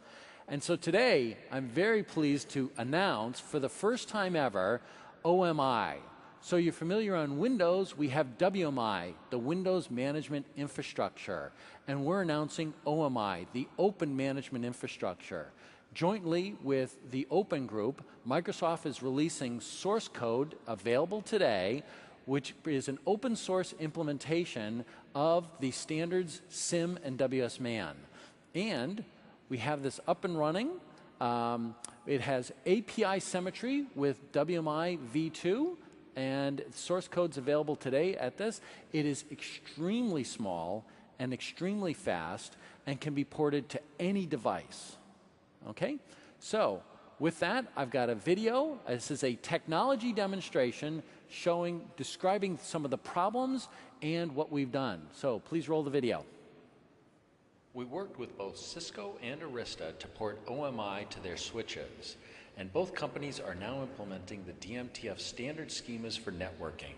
And so today, I'm very pleased to announce, for the first time ever, OMI. So you're familiar on Windows, we have WMI, the Windows Management Infrastructure. And we're announcing OMI, the Open Management Infrastructure. Jointly with the Open Group, Microsoft is releasing source code available today, which is an open source implementation of the standards SIM and WSMAN. And we have this up and running. It has API symmetry with WMI v2, and source code's available today at this. It is extremely small and extremely fast and can be ported to any device. Okay? So, with that, I've got a video. This is a technology demonstration describing some of the problems and what we've done. So, please roll the video. We worked with both Cisco and Arista to port OMI to their switches, and both companies are now implementing the DMTF standard schemas for networking.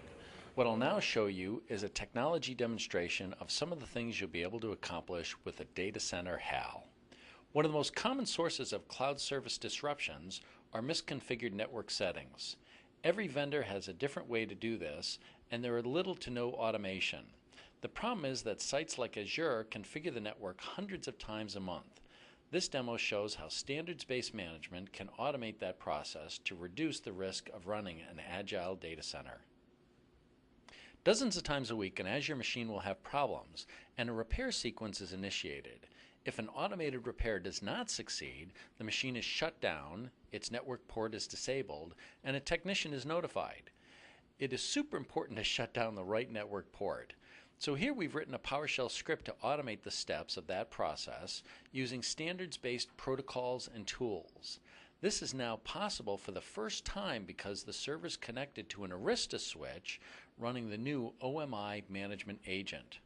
What I'll now show you is a technology demonstration of some of the things you'll be able to accomplish with a data center HAL. One of the most common sources of cloud service disruptions are misconfigured network settings. Every vendor has a different way to do this, and there are little to no automation. The problem is that sites like Azure configure the network hundreds of times a month. This demo shows how standards-based management can automate that process to reduce the risk of running an agile data center. Dozens of times a week, an Azure machine will have problems, and a repair sequence is initiated. If an automated repair does not succeed, the machine is shut down, its network port is disabled, and a technician is notified. It is super important to shut down the right network port. So here we've written a PowerShell script to automate the steps of that process using standards-based protocols and tools. This is now possible for the first time because the server is connected to an Arista switch running the new OMI management agent.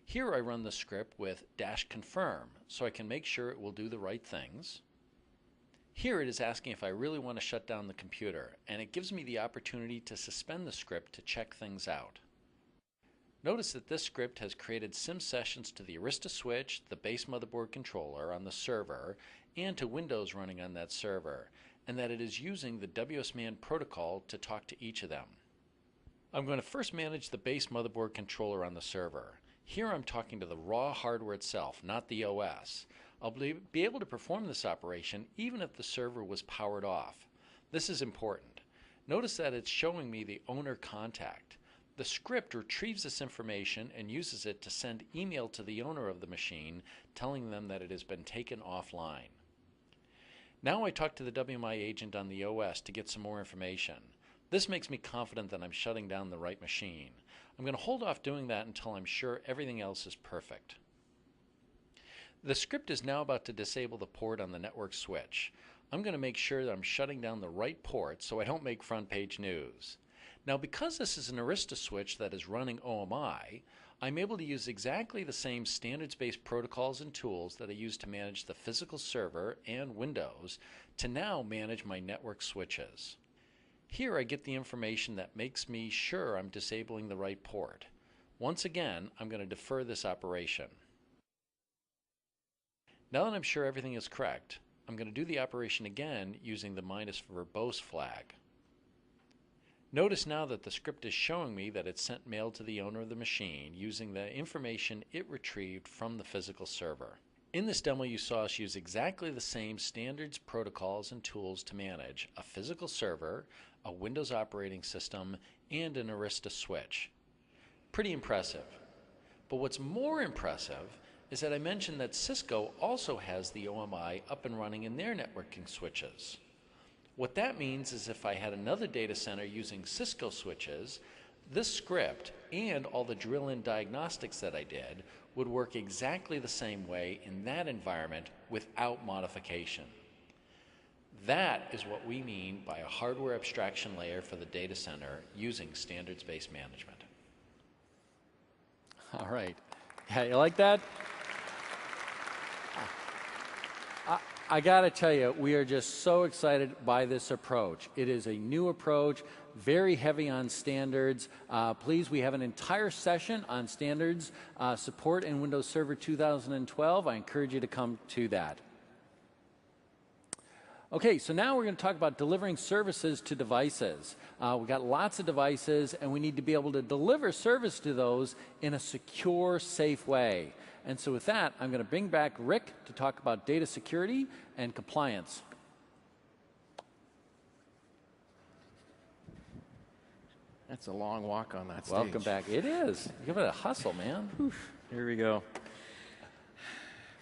Here I run the script with -confirm so I can make sure it will do the right things. Here it is asking if I really want to shut down the computer, and it gives me the opportunity to suspend the script to check things out. Notice that this script has created SIM sessions to the Arista switch, the base motherboard controller on the server, and to Windows running on that server, and that it is using the WSMan protocol to talk to each of them. I'm going to first manage the base motherboard controller on the server. Here I'm talking to the raw hardware itself, not the OS. I'll be able to perform this operation even if the server was powered off. This is important. Notice that it's showing me the owner contact. The script retrieves this information and uses it to send email to the owner of the machine telling them that it has been taken offline. Now I talk to the WMI agent on the OS to get some more information. This makes me confident that I'm shutting down the right machine. I'm going to hold off doing that until I'm sure everything else is perfect. The script is now about to disable the port on the network switch. I'm going to make sure that I'm shutting down the right port so I don't make front page news. Now because this is an Arista switch that is running OMI, I'm able to use exactly the same standards-based protocols and tools that I use to manage the physical server and Windows to now manage my network switches. Here I get the information that makes me sure I'm disabling the right port. Once again, I'm going to defer this operation. Now that I'm sure everything is correct, I'm going to do the operation again using the -verbose flag. Notice now that the script is showing me that it sent mail to the owner of the machine using the information it retrieved from the physical server. In this demo you saw us use exactly the same standards, protocols, and tools to manage a physical server, a Windows operating system, and an Arista switch. Pretty impressive. But what's more impressive is that I mentioned that Cisco also has the OMI up and running in their networking switches. What that means is if I had another data center using Cisco switches, this script and all the drill-in diagnostics that I did would work exactly the same way in that environment without modification. That is what we mean by a hardware abstraction layer for the data center using standards-based management. All right. Yeah, you like that? I got to tell you, we are just so excited by this approach. It is a new approach, very heavy on standards. Please, we have an entire session on standards support in Windows Server 2012. I encourage you to come to that. Okay, so now we're going to talk about delivering services to devices. We've got lots of devices, and we need to be able to deliver service to those in a secure, safe way. And so with that, I'm going to bring back Rick to talk about data security and compliance. That's a long walk on that stage. Welcome back. It is. Give it a hustle, man. Here we go.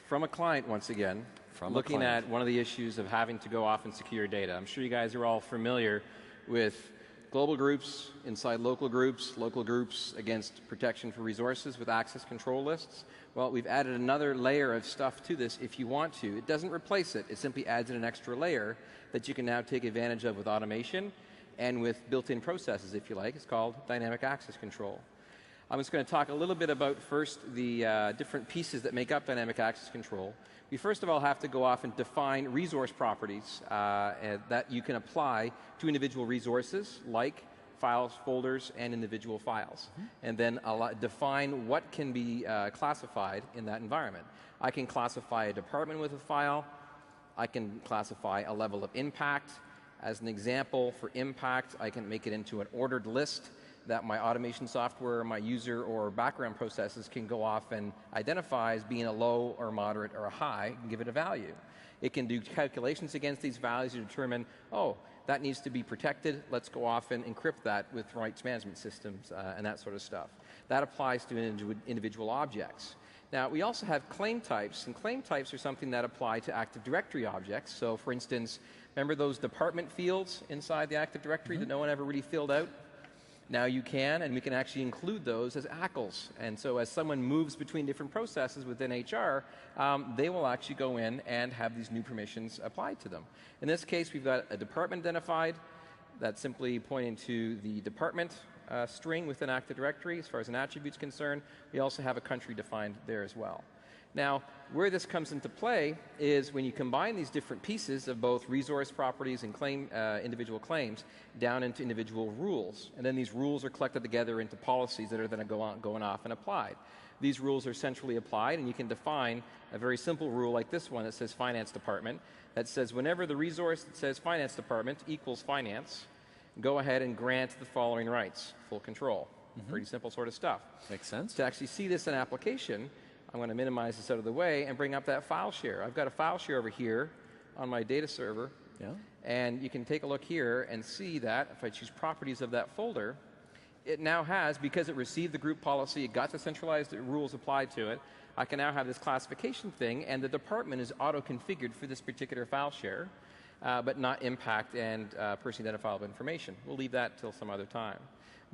From a client, once again, looking at one of the issues of having to go off and secure data. I'm sure you guys are all familiar with global groups inside local groups against protection for resources with access control lists. Well, we've added another layer of stuff to this if you want to. It doesn't replace it. It simply adds in an extra layer that you can now take advantage of with automation and with built-in processes, if you like. It's called dynamic access control. I'm just going to talk a little bit about first the different pieces that make up dynamic access control. We first of all have to go off and define resource properties that you can apply to individual resources like files, folders, and individual files. And then define what can be classified in that environment. I can classify a department with a file. I can classify a level of impact. As an example, for impact, I can make it into an ordered list that my automation software, my user, or background processes can go off and identify as being a low or moderate or a high and give it a value. It can do calculations against these values to determine, oh, that needs to be protected. Let's go off and encrypt that with rights management systems and that sort of stuff. That applies to individual objects. Now, we also have claim types, and claim types are something that apply to Active Directory objects. So, for instance, remember those department fields inside the Active Directory that no one ever really filled out? Now you can, and we can actually include those as ACLs. And so as someone moves between different processes within HR, they will actually go in and have these new permissions applied to them. In this case, we've got a department identified. That's simply pointing to the department string within Active Directory as far as an attribute's concerned. We also have a country defined there as well. Now, where this comes into play is when you combine these different pieces of both resource properties and individual claims down into individual rules. And then these rules are collected together into policies that are then going off and applied. These rules are centrally applied, and you can define a very simple rule like this one that says Finance Department, that says whenever the resource that says Finance Department equals finance, go ahead and grant the following rights. Full control. Pretty simple sort of stuff. Makes sense. To actually see this in application, I'm going to minimize this out of the way and bring up that file share. I've got a file share over here on my data server. Yeah. And you can take a look here and see that if I choose properties of that folder, it now has, because it received the group policy, it got the centralized rules applied to it, I can now have this classification thing, and the department is auto-configured for this particular file share, but not impact and person identifiable information. We'll leave that till some other time.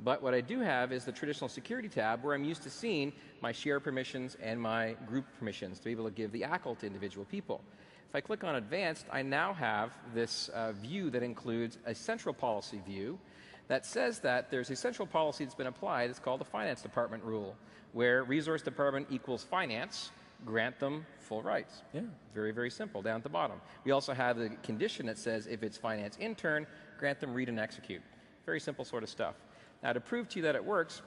But what I do have is the traditional security tab where I'm used to seeing my share permissions and my group permissions to be able to give the ACL to individual people. If I click on Advanced, I now have this view that includes a central policy view that says that there's a central policy that's been applied. It's called the Finance Department rule, where Resource Department equals finance, grant them full rights. Yeah. Very, very simple down at the bottom. We also have the condition that says if it's finance intern, grant them read and execute. Very simple sort of stuff. Now, to prove to you that it works,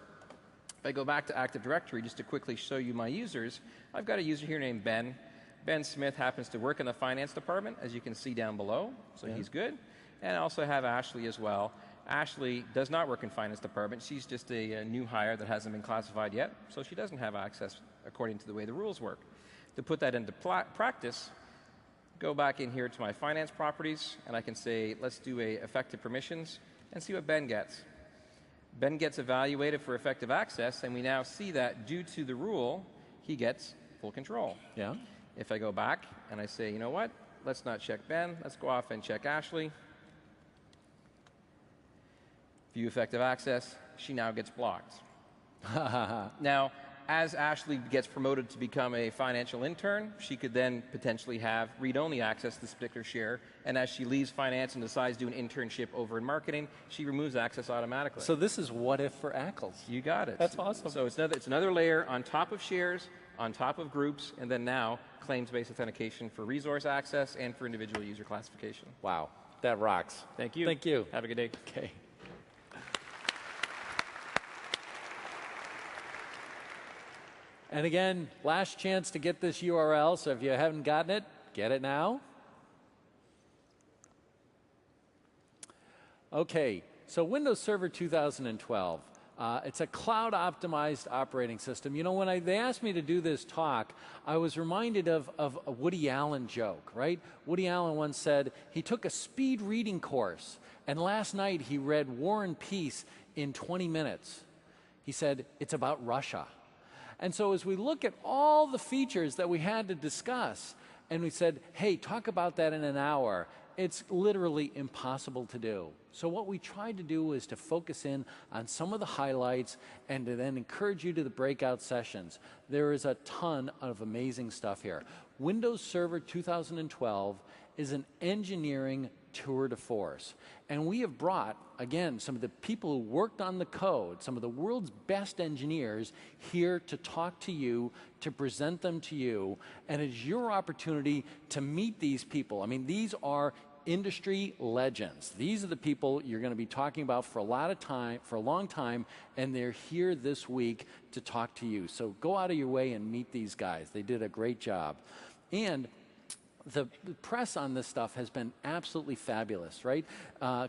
if I go back to Active Directory just to quickly show you my users, I've got a user here named Ben. Ben Smith happens to work in the finance department, as you can see down below, so he's good. And I also have Ashley as well. Ashley does not work in finance department. She's just a new hire that hasn't been classified yet, so she doesn't have access according to the way the rules work. To put that into practice, go back in here to my finance properties, and I can say, let's do a effective permissions and see what Ben gets. Ben gets evaluated for effective access, and we now see that due to the rule, he gets full control. Yeah. If I go back and I say, you know what, let's not check Ben, let's go off and check Ashley. View effective access, she now gets blocked. Now, as Ashley gets promoted to become a financial intern, she could then potentially have read-only access to this particular share, and as she leaves finance and decides to do an internship over in marketing, she removes access automatically. So this is what if for ACLs. You got it. That's awesome. So it's another layer on top of shares, on top of groups, and then now claims-based authentication for resource access and for individual user classification. Wow, that rocks. Thank you. Thank you. Have a good day. Okay. And again, last chance to get this URL, so if you haven't gotten it, get it now. Okay, so Windows Server 2012. It's a cloud-optimized operating system. You know, when they asked me to do this talk, I was reminded of a Woody Allen joke, right? Woody Allen once said he took a speed reading course, and last night he read War and Peace in 20 minutes. He said, it's about Russia. And so as we look at all the features that we had to discuss, and we said, hey, talk about that in an hour, it's literally impossible to do. So what we tried to do is to focus in on some of the highlights and to then encourage you to the breakout sessions. There is a ton of amazing stuff here. Windows Server 2012 is an engineering tour de force. And we have brought, again, some of the people who worked on the code, some of the world's best engineers here to talk to you, to present them to you, and it's your opportunity to meet these people. I mean, these are industry legends. These are the people you're going to be talking about for a long time, and they're here this week to talk to you. So go out of your way and meet these guys. They did a great job. And the press on this stuff has been absolutely fabulous, right?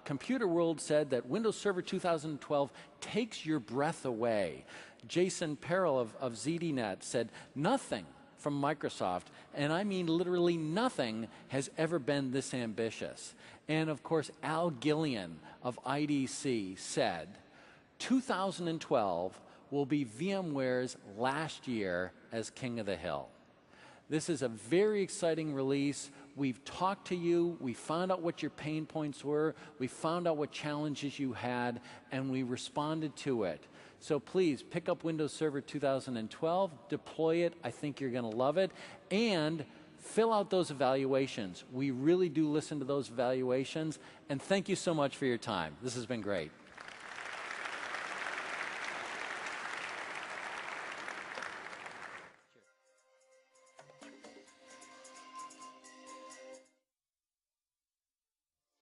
Computer World said that Windows Server 2012 takes your breath away. Jason Perel of ZDNet said, nothing from Microsoft, and I mean literally nothing, has ever been this ambitious. And of course, Al Gillian of IDC said, 2012 will be VMware's last year as King of the Hill. This is a very exciting release. we've talked to you, we found out what your pain points were, we found out what challenges you had, and we responded to it. So please pick up Windows Server 2012, deploy it. I think you're going to love it. And fill out those evaluations. We really do listen to those evaluations. And thank you so much for your time. This has been great.